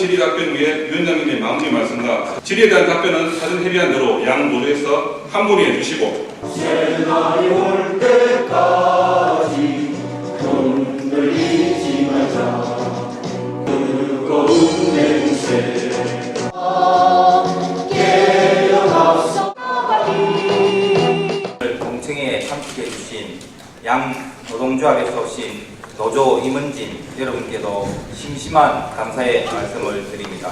질의 답변 위해 위원장님의 마무리 말씀과 질의에 대한 답변은 사전 협의한 대로 양 노조에서 한 분이 해주시고 새날이 올 때까지 흔들리지 말자 뜨거운 냄새 공청회에 참석해주신 양 노동조합에서 오신 노조 임은진 여러분께도 심심한 감사의 말씀을 드립니다.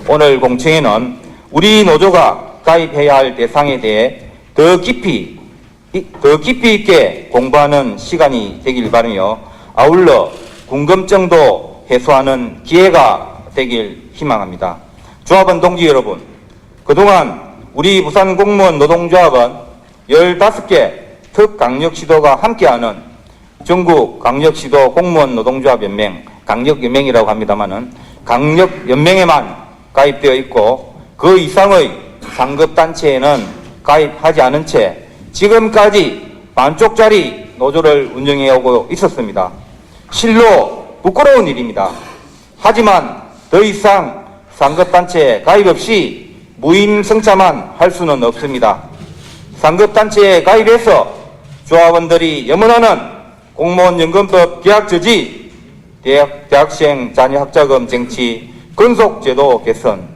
오늘 공청회는 우리 노조가 가입해야 할 대상에 대해 더 깊이 있게 공부하는 시간이 되길 바라며 아울러 궁금증도 해소하는 기회가 되길 희망합니다. 조합원 동지 여러분, 그동안 우리 부산공무원 노동조합은 15개 특강력시도가 함께하는 전국 강력시도 공무원 노동조합 연맹, 강력연맹이라고 합니다만은 강력연맹에만 가입되어 있고 그 이상의 상급단체에는 가입하지 않은 채 지금까지 반쪽짜리 노조를 운영해오고 있었습니다. 실로 부끄러운 일입니다. 하지만 더 이상 상급단체에 가입 없이 무임승차만 할 수는 없습니다. 상급단체에 가입해서 조합원들이 염원하는 공무원연금법 계약저지, 대학생 자녀학자금 쟁취, 근속제도 개선,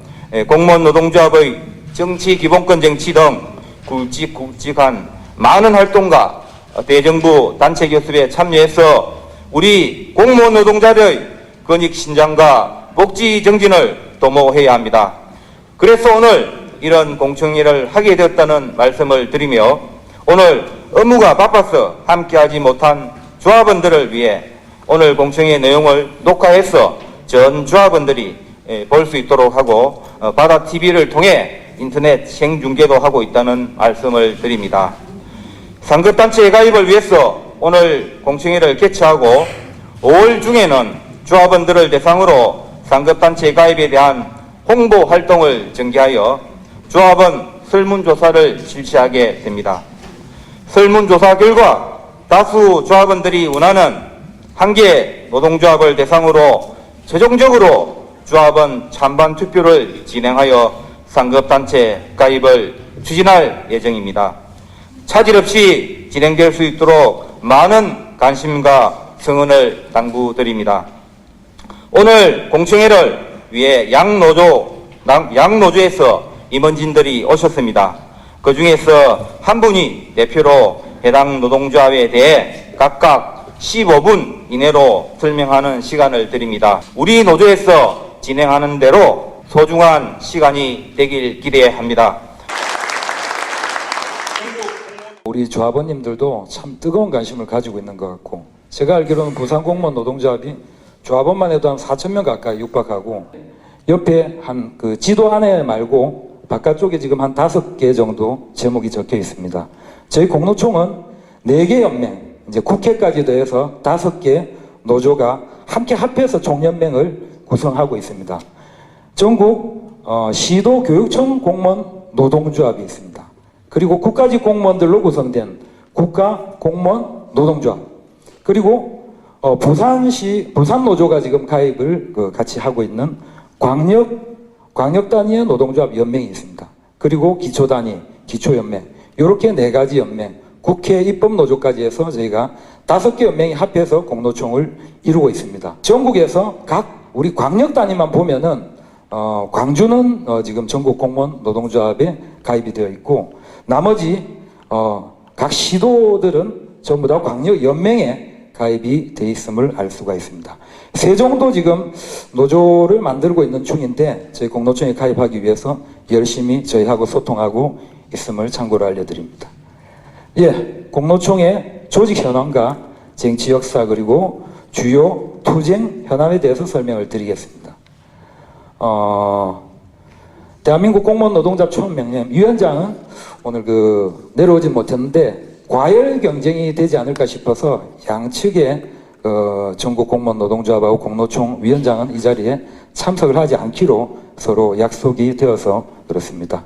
공무원 노동조합의 정치기본권 쟁취 등 굵직굵직한 많은 활동과 대정부 단체 교섭에 참여해서 우리 공무원 노동자들의 권익 신장과 복지 정진을 도모해야 합니다. 그래서 오늘 이런 공청회를 하게 되었다는 말씀을 드리며 오늘 업무가 바빠서 함께하지 못한 조합원들을 위해 오늘 공청회 내용을 녹화해서 전 조합원들이 볼 수 있도록 하고 바다TV를 통해 인터넷 생중계도 하고 있다는 말씀을 드립니다. 상급단체 가입을 위해서 오늘 공청회를 개최하고 5월 중에는 조합원들을 대상으로 상급단체 가입에 대한 홍보 활동을 전개하여 조합원 설문조사를 실시하게 됩니다. 설문조사 결과 다수 조합원들이 원하는 한 개 노동조합을 대상으로 최종적으로 조합원 찬반 투표를 진행하여 상급단체 가입을 추진할 예정입니다. 차질 없이 진행될 수 있도록 많은 관심과 성원을 당부드립니다. 오늘 공청회를 위해 양노조에서 임원진들이 오셨습니다. 그 중에서 한 분이 대표로 해당 노동조합에 대해 각각 15분 이내로 설명하는 시간을 드립니다. 우리 노조에서 진행하는 대로 소중한 시간이 되길 기대합니다. 우리 조합원님들도 참 뜨거운 관심을 가지고 있는 것 같고, 제가 알기로는 부산공무원 노동조합이 조합원만 해도 한 4,000명 가까이 육박하고, 옆에 한 그 지도 안에 말고 바깥쪽에 지금 한 5개 정도 제목이 적혀 있습니다. 저희 공노총은 4개 연맹, 이제 국회까지 더해서 5개 노조가 함께 합해서 총연맹을 구성하고 있습니다. 전국 시도 교육청 공무원 노동조합이 있습니다. 그리고 국가직 공무원들로 구성된 국가 공무원 노동조합, 그리고 부산시 부산노조가 지금 가입을 같이 하고 있는 광역 단위의 노동조합 연맹이 있습니다. 그리고 기초 단위 기초연맹, 이렇게 4가지 연맹, 국회 입법노조까지 해서 저희가 5개 연맹이 합해서 공노총을 이루고 있습니다. 전국에서 각 우리 광역 단위만 보면은 광주는 지금 전국 공무원 노동조합에 가입이 되어 있고, 나머지 각 시도들은 전부 다 광역 연맹에 가입이 되어 있음을 알 수가 있습니다. 세종도 지금 노조를 만들고 있는 중인데 저희 공노총에 가입하기 위해서 열심히 저희하고 소통하고 있음을 참고로 알려드립니다. 예, 공노총의 조직 현황과 쟁취 역사 그리고 주요 투쟁 현안에 대해서 설명을 드리겠습니다. 대한민국 공무원 노동자 총연맹 위원장은 오늘 내려오지 못했는데 과열 경쟁이 되지 않을까 싶어서 양측의 전국 공무원 노동조합하고 공노총 위원장은 이 자리에 참석을 하지 않기로 서로 약속이 되어서 그렇습니다.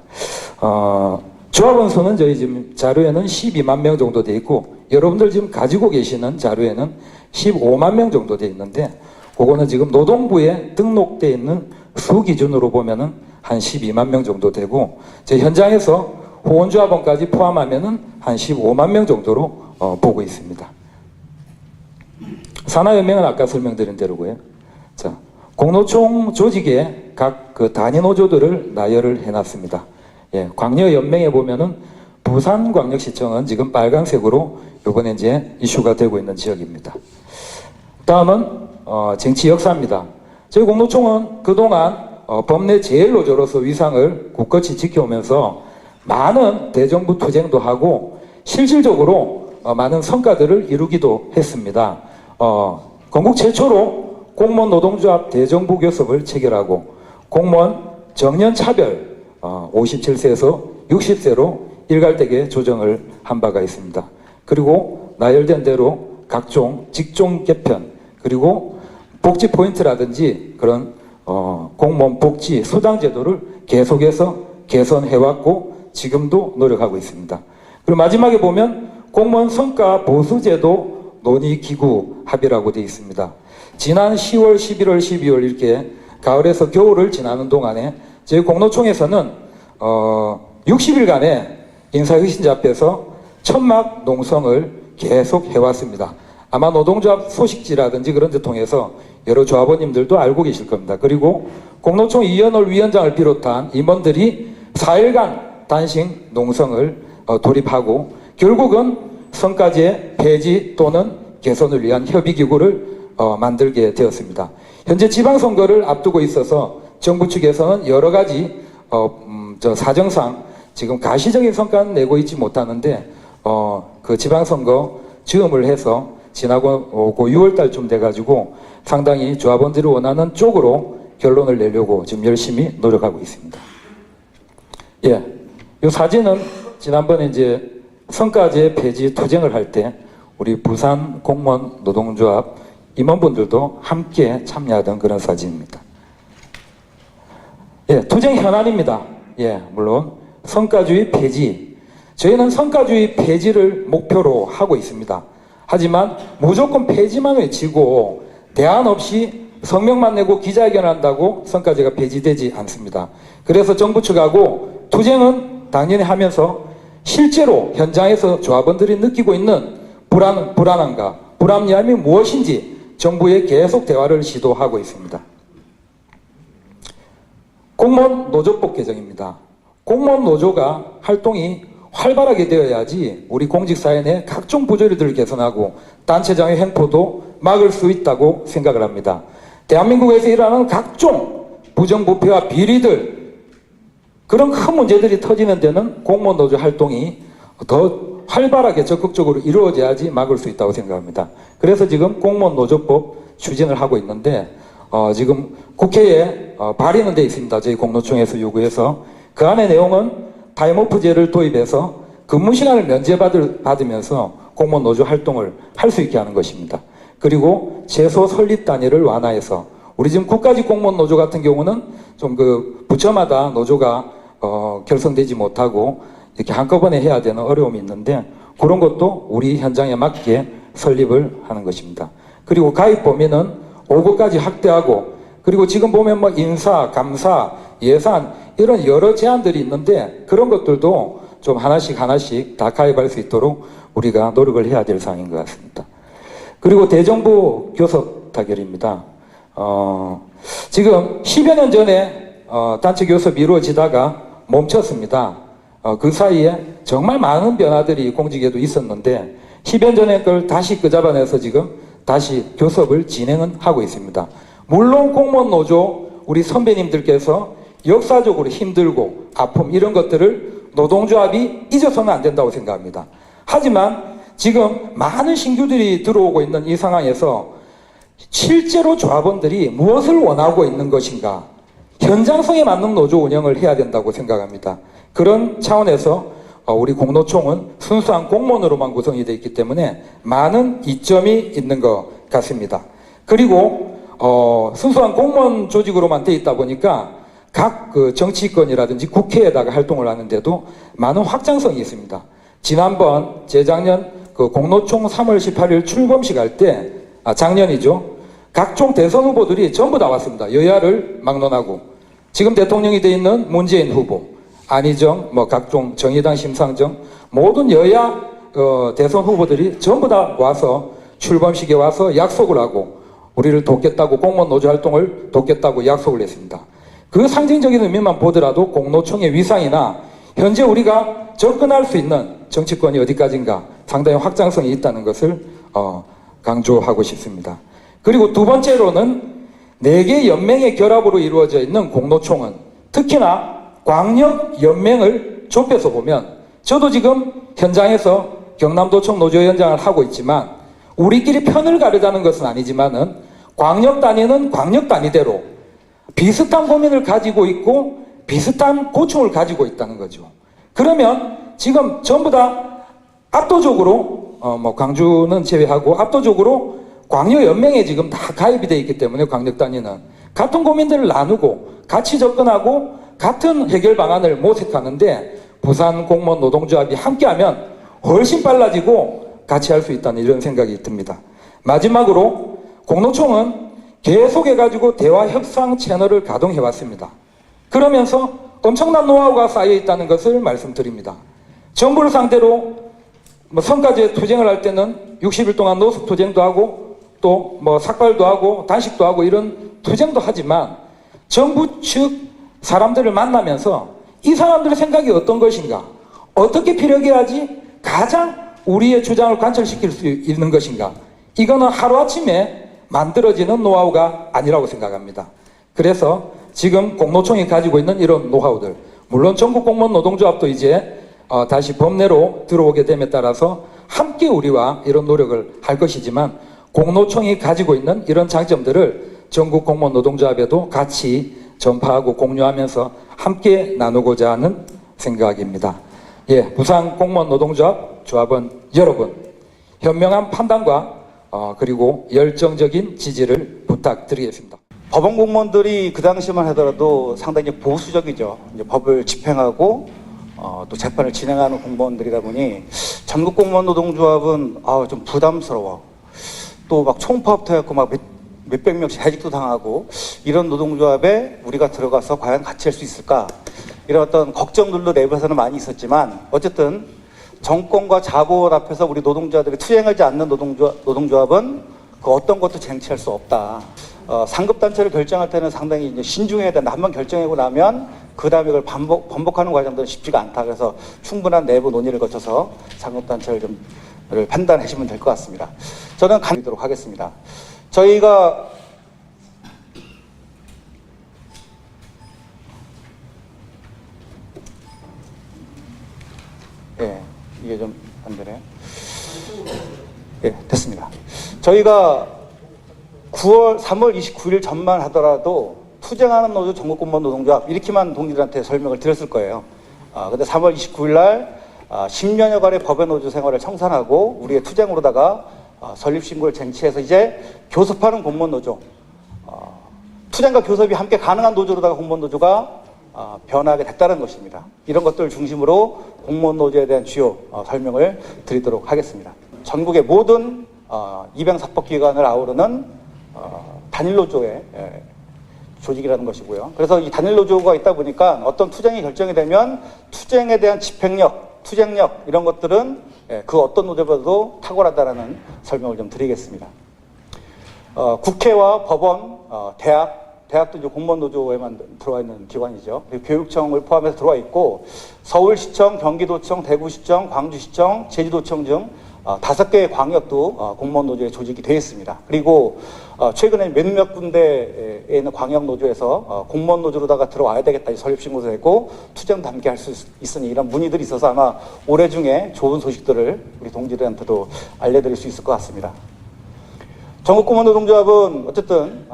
조합원 수는 저희 지금 자료에는 12만 명 정도 돼 있고, 여러분들 지금 가지고 계시는 자료에는 15만 명 정도 돼 있는데, 그거는 지금 노동부에 등록되어 있는 수 기준으로 보면은 한 12만 명 정도 되고, 제 현장에서 호원조합원까지 포함하면은 한 15만 명 정도로 보고 있습니다. 산하연맹은 아까 설명드린 대로고요. 자, 공노총 조직에 각 그 단위 노조들을 나열을 해놨습니다. 예, 광여연맹에 보면은 부산광역시청은 지금 빨간색으로 요번에 이제 이슈가 되고 있는 지역입니다. 다음은 정치 역사입니다. 저희 공노총은 그동안 법내 제1노조로서 위상을 굳건히 지켜오면서 많은 대정부 투쟁도 하고 실질적으로 많은 성과들을 이루기도 했습니다. 건국 최초로 공무원 노동조합 대정부 교섭을 체결하고 공무원 정년차별 57세에서 60세로 일괄되게 조정을 한 바가 있습니다. 그리고 나열된 대로 각종 직종 개편 그리고 복지 포인트라든지 그런 공무원 복지 수당 제도를 계속해서 개선해왔고 지금도 노력하고 있습니다. 그리고 마지막에 보면 공무원 성과 보수 제도 논의 기구 합의라고 되어 있습니다. 지난 10월, 11월, 12월 이렇게 가을에서 겨울을 지나는 동안에 저희 공노총에서는 60일간의 인사혁신자 앞에서 천막 농성을 계속 해왔습니다. 아마 노동조합 소식지라든지 그런 데 통해서 여러 조합원님들도 알고 계실 겁니다. 그리고 공노총 이현월 위원장을 비롯한 임원들이 4일간 단식 농성을 돌입하고 결국은 성과제 폐지 또는 개선을 위한 협의기구를 만들게 되었습니다. 현재 지방선거를 앞두고 있어서 정부 측에서는 여러 가지 사정상 지금 가시적인 성과는 내고 있지 못하는데 그 지방선거 즈음을 해서 지나고 6월달쯤 돼가지고 상당히 조합원들이 원하는 쪽으로 결론을 내려고 지금 열심히 노력하고 있습니다. 예, 이 사진은 지난번에 이제 성과제 폐지 투쟁을 할 때 우리 부산 공무원 노동조합 임원분들도 함께 참여하던 그런 사진입니다. 예, 투쟁 현안입니다. 예, 물론 성과주의 폐지. 저희는 성과주의 폐지를 목표로 하고 있습니다. 하지만 무조건 폐지만 외치고 대안 없이 성명만 내고 기자회견을 한다고 성과제가 폐지되지 않습니다. 그래서 정부 측하고 투쟁은 당연히 하면서 실제로 현장에서 조합원들이 느끼고 있는 불안함과 불합리함이 무엇인지 정부에 계속 대화를 시도하고 있습니다. 공무원 노조법 개정입니다. 공무원 노조가 활동이 활발하게 되어야지 우리 공직사회 내 각종 부조리들을 개선하고 단체장의 횡포도 막을 수 있다고 생각을 합니다. 대한민국에서 일어나는 각종 부정부패와 비리들 그런 큰 문제들이 터지는 데는 공무원 노조 활동이 더 활발하게 적극적으로 이루어져야지 막을 수 있다고 생각합니다. 그래서 지금 공무원 노조법 추진을 하고 있는데 지금 국회에 발의는 돼 있습니다. 저희 공노총에서 요구해서 그 안의 내용은 타임오프제를 도입해서 근무시간을 면제받으면서 공무원 노조 활동을 할 수 있게 하는 것입니다. 그리고 최소 설립 단위를 완화해서 우리 지금 국가직 공무원 노조 같은 경우는 좀 그 부처마다 노조가 결성되지 못하고 이렇게 한꺼번에 해야 되는 어려움이 있는데 그런 것도 우리 현장에 맞게 설립을 하는 것입니다. 그리고 가입 범위는 5급까지 확대하고 그리고 지금 보면 뭐 인사, 감사, 예산 이런 여러 제한들이 있는데 그런 것들도 좀 하나씩 다 가입할 수 있도록 우리가 노력을 해야 될 사항인 것 같습니다. 그리고 대정부 교섭 타결입니다. 지금 10여 년 전에 단체 교섭이 이루어지다가 멈췄습니다. 그 사이에 정말 많은 변화들이 공직에도 있었는데 10여 년 전에 그걸 다시 끄잡아내서 지금 다시 교섭을 진행은 하고 있습니다. 물론 공무원 노조 우리 선배님들께서 역사적으로 힘들고 아픔 이런 것들을 노동조합이 잊어서는 안 된다고 생각합니다. 하지만 지금 많은 신규들이 들어오고 있는 이 상황에서 실제로 조합원들이 무엇을 원하고 있는 것인가 현장성에 맞는 노조 운영을 해야 된다고 생각합니다. 그런 차원에서 우리 공노총은 순수한 공무원으로만 구성이 되어 있기 때문에 많은 이점이 있는 것 같습니다. 그리고 순수한 공무원 조직으로만 되어 있다 보니까 각 그 정치권이라든지 국회에다가 활동을 하는데도 많은 확장성이 있습니다. 지난번 재작년 그 공노총 3월 18일 출범식 할 때 작년이죠. 각종 대선 후보들이 전부 다 왔습니다. 여야를 막론하고 지금 대통령이 돼 있는 문재인 후보, 안희정, 각종 정의당, 심상정 모든 여야 대선 후보들이 전부 다 와서 출범식에 와서 약속을 하고 우리를 돕겠다고, 공무원 노조 활동을 돕겠다고 약속을 했습니다. 그 상징적인 의미만 보더라도 공노총의 위상이나 현재 우리가 접근할 수 있는 정치권이 어디까지인가 상당히 확장성이 있다는 것을 강조하고 싶습니다. 그리고 두 번째로는 4개 연맹의 결합으로 이루어져 있는 공노총은 특히나 광역연맹을 좁혀서 보면, 저도 지금 현장에서 경남도청 노조위원장을 하고 있지만 우리끼리 편을 가르자는 것은 아니지만은 광역 단위는 광역 단위대로 비슷한 고민을 가지고 있고 비슷한 고충을 가지고 있다는 거죠. 그러면 지금 전부 다 압도적으로 광주는 제외하고 압도적으로 광역연맹에 지금 다 가입이 되어 있기 때문에 광역 단위는 같은 고민들을 나누고 같이 접근하고 같은 해결 방안을 모색하는데 부산 공무원 노동조합이 함께하면 훨씬 빨라지고 같이 할 수 있다는 이런 생각이 듭니다. 마지막으로 공노총은 계속해가지고 대화 협상 채널을 가동해 왔습니다. 그러면서 엄청난 노하우가 쌓여 있다는 것을 말씀드립니다. 정부를 상대로 성과제 투쟁을 할 때는 60일 동안 노숙 투쟁도 하고 또 삭발도 하고 단식도 하고 이런 투쟁도 하지만 정부 측 사람들을 만나면서 이 사람들의 생각이 어떤 것인가, 어떻게 피력해야지 가장 우리의 주장을 관철시킬 수 있는 것인가, 이거는 하루아침에 만들어지는 노하우가 아니라고 생각합니다. 그래서 지금 공노총이 가지고 있는 이런 노하우들, 물론 전국공무원 노동조합도 이제 다시 법내로 들어오게 됨에 따라서 함께 우리와 이런 노력을 할 것이지만 공노총이 가지고 있는 이런 장점들을 전국공무원 노동조합에도 같이 전파하고 공유하면서 함께 나누고자 하는 생각입니다. 부산 공무원 노동조합 조합원 여러분, 현명한 판단과 그리고 열정적인 지지를 부탁드리겠습니다. 법원 공무원들이 그 당시만 하더라도 상당히 보수적이죠. 이제 법을 집행하고 또 재판을 진행하는 공무원들이다 보니 전국 공무원 노동조합은 좀 부담스러워. 또 막 총파업도 해갖고 막 몇백 명씩 해직도 당하고 이런 노동조합에 우리가 들어가서 과연 같이 할 수 있을까? 이런 어떤 걱정들도 내부에서는 많이 있었지만 어쨌든 정권과 자본 앞에서 우리 노동자들이 투쟁하지 않는 노동조합은 그 어떤 것도 쟁취할 수 없다. 상급단체를 결정할 때는 상당히 이제 신중해야 된다. 한번 결정하고 나면 그 다음에 이걸 번복하는 과정들은 쉽지가 않다. 그래서 충분한 내부 논의를 거쳐서 상급단체를 좀 판단하시면 될 것 같습니다. 저는 가도록 하겠습니다. 저희가 이게 좀 안 되네요. 됐습니다. 저희가 3월 29일 전만 하더라도 투쟁하는 노조 전국공무원 노동조합 이렇게만 동지들한테 설명을 드렸을 거예요. 근데 3월 29일 날 10년여간의 법의 노조 생활을 청산하고 우리의 투쟁으로다가 설립신고를 쟁취해서 이제 교섭하는 공무원 노조, 투쟁과 교섭이 함께 가능한 노조로다가 공무원 노조가 변화하게 됐다는 것입니다. 이런 것들을 중심으로 공무원 노조에 대한 주요 설명을 드리도록 하겠습니다. 전국의 모든 입양사법기관을 아우르는 단일 노조의 조직이라는 것이고요. 그래서 이 단일 노조가 있다 보니까 어떤 투쟁이 결정이 되면 투쟁에 대한 집행력, 투쟁력 이런 것들은 그 어떤 노조보다도 탁월하다라는 설명을 좀 드리겠습니다. 국회와 법원, 대학도 이제 공무원 노조에만 들어와 있는 기관이죠. 교육청을 포함해서 들어와 있고 서울시청, 경기도청, 대구시청, 광주시청, 제주도청 등 5개의 광역도 공무원 노조에 조직이 되어 있습니다. 그리고 최근에 몇몇 군데에 있는 광역 노조에서 공무원 노조로다가 들어와야 되겠다 설립신고도 했고 투쟁도 함께 할 수 있으니 이런 문의들이 있어서 아마 올해 중에 좋은 소식들을 우리 동지들한테도 알려드릴 수 있을 것 같습니다. 전국공무원 노동조합은 어쨌든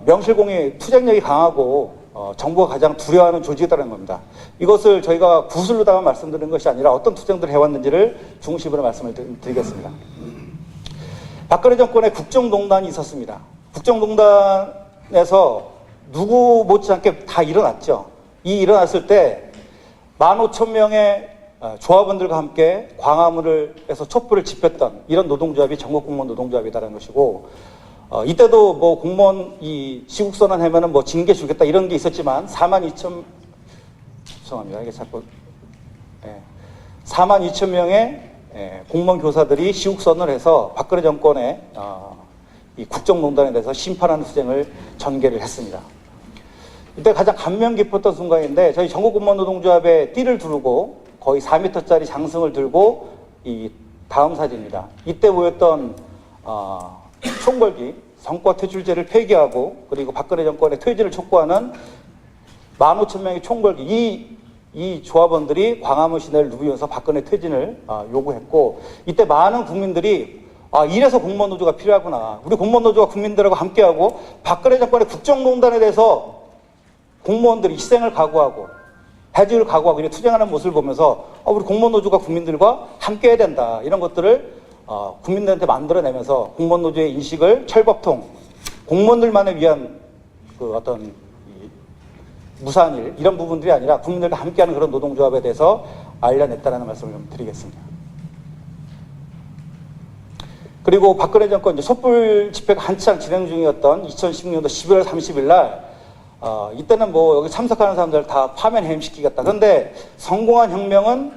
명실공히 투쟁력이 강하고 정부가 가장 두려워하는 조직이라는 겁니다. 이것을 저희가 구술로다가 말씀드리는 것이 아니라 어떤 투쟁들을 해왔는지를 중심으로 말씀을 드리겠습니다. 박근혜 정권에 국정농단이 있었습니다. 국정농단에서 누구 못지않게 다 일어났죠. 이 일어났을 때 15,000명의 조합원들과 함께 광화문에서 촛불을 지폈던 이런 노동조합이 전국공무원 노동조합이라는 것이고 이때도 뭐 공무원 이 시국선언 하면은 뭐 징계 주겠다 이런 게 있었지만 42,000 이게 자꾸 42,000명의 공무원 교사들이 시국선언을 해서 박근혜 정권의 이 국정농단에 대해서 심판하는 투쟁을 전개를 했습니다. 이때 가장 감명 깊었던 순간인데 저희 전국공무원노동조합에 띠를 두르고 거의 4m짜리 장승을 들고 이 다음 사진입니다. 이때 모였던 총궐기 성과 퇴출제를 폐기하고 그리고 박근혜 정권의 퇴진을 촉구하는 15,000명의 총궐기 이 조합원들이 광화문 시내를 누비면서 박근혜 퇴진을 요구했고 이때 많은 국민들이 이래서 공무원노조가 필요하구나. 우리 공무원노조가 국민들하고 함께하고 박근혜 정권의 국정농단에 대해서 공무원들이 희생을 각오하고 해직을 각오하고 이렇게 투쟁하는 모습을 보면서 우리 공무원노조가 국민들과 함께해야 된다. 이런 것들을 국민들한테 만들어내면서 공무원노조의 인식을 철법통, 공무원들만을 위한 그 어떤 무사한 일, 이런 부분들이 아니라 국민들과 함께하는 그런 노동조합에 대해서 알려냈다는 말씀을 좀 드리겠습니다. 그리고 박근혜 정권 이제 촛불 집회가 한창 진행 중이었던 2016년도 11월 30일 날 이때는 뭐 여기 참석하는 사람들 다 파면 해임시키겠다. 그런데 성공한 혁명은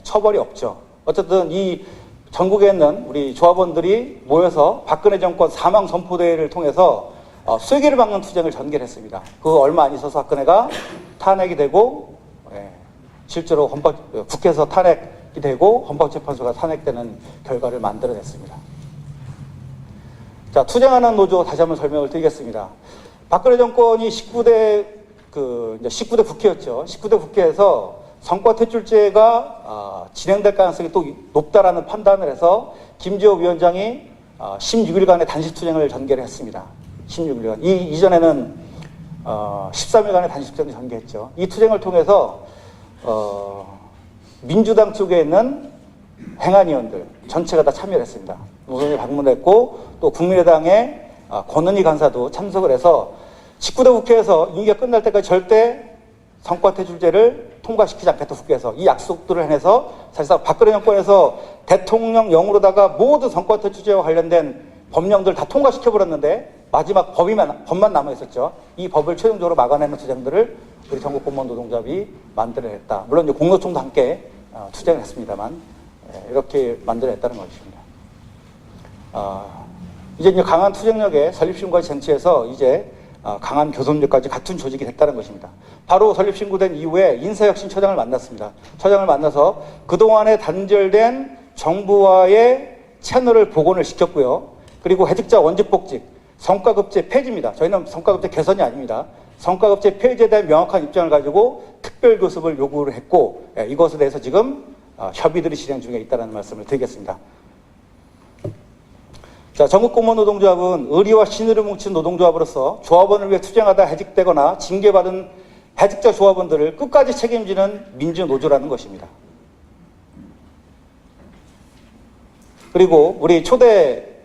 처벌이 없죠. 어쨌든 이 전국에 있는 우리 조합원들이 모여서 박근혜 정권 사망 선포대회를 통해서 쐐기를 박는 투쟁을 전개했습니다. 그 얼마 안 있어서 박근혜가 탄핵이 되고 실제로 국회에서 탄핵이 되고 헌법재판소가 탄핵되는 결과를 만들어냈습니다. 자, 투쟁하는 노조 다시 한번 설명을 드리겠습니다. 박근혜 정권이 19대 국회였죠. 19대 국회에서 성과 퇴출제가 진행될 가능성이 또 높다라는 판단을 해서 김지호 위원장이 16일간의 단식 투쟁을 전개를 했습니다. 16일간. 이전에는 13일간의 단식 투쟁을 전개했죠. 이 투쟁을 통해서 민주당 쪽에 있는 행안위원들 전체가 다 참여를 했습니다. 노선을 방문했고 또 국민의당의 권은희 간사도 참석을 해서 19대 국회에서 임기가 끝날 때까지 절대 성과퇴출제를 통과시키지 않겠다 국회에서 이 약속들을 해내서 사실상 박근혜 정권에서 대통령령으로다가 모든 성과퇴출제와 관련된 법령들 다 통과시켜버렸는데 마지막 법만 남아있었죠. 이 법을 최종적으로 막아내는 투쟁들을 우리 전국공무원노동조합이 만들어냈다. 물론 이제 공노총도 함께 투쟁을 했습니다만 이렇게 만들어냈다는 것입니다. 이제 강한 투쟁력에 설립신고까지 쟁취해서 이제 강한 교섭력까지 갖춘 조직이 됐다는 것입니다. 바로 설립신고된 이후에 인사혁신처장을 만났습니다. 처장을 만나서 그동안에 단절된 정부와의 채널을 복원을 시켰고요. 그리고 해직자 원직복직, 성과급제 폐지입니다. 저희는 성과급제 개선이 아닙니다. 성과급제 폐지에 대한 명확한 입장을 가지고 특별교섭을 요구를 했고 이것에 대해서 지금 협의들이 진행 중에 있다는 말씀을 드리겠습니다. 자, 전국공무원노동조합은 의리와 신의를 뭉친 노동조합으로서 조합원을 위해 투쟁하다 해직되거나 징계받은 해직자 조합원들을 끝까지 책임지는 민주노조라는 것입니다. 그리고 우리 초대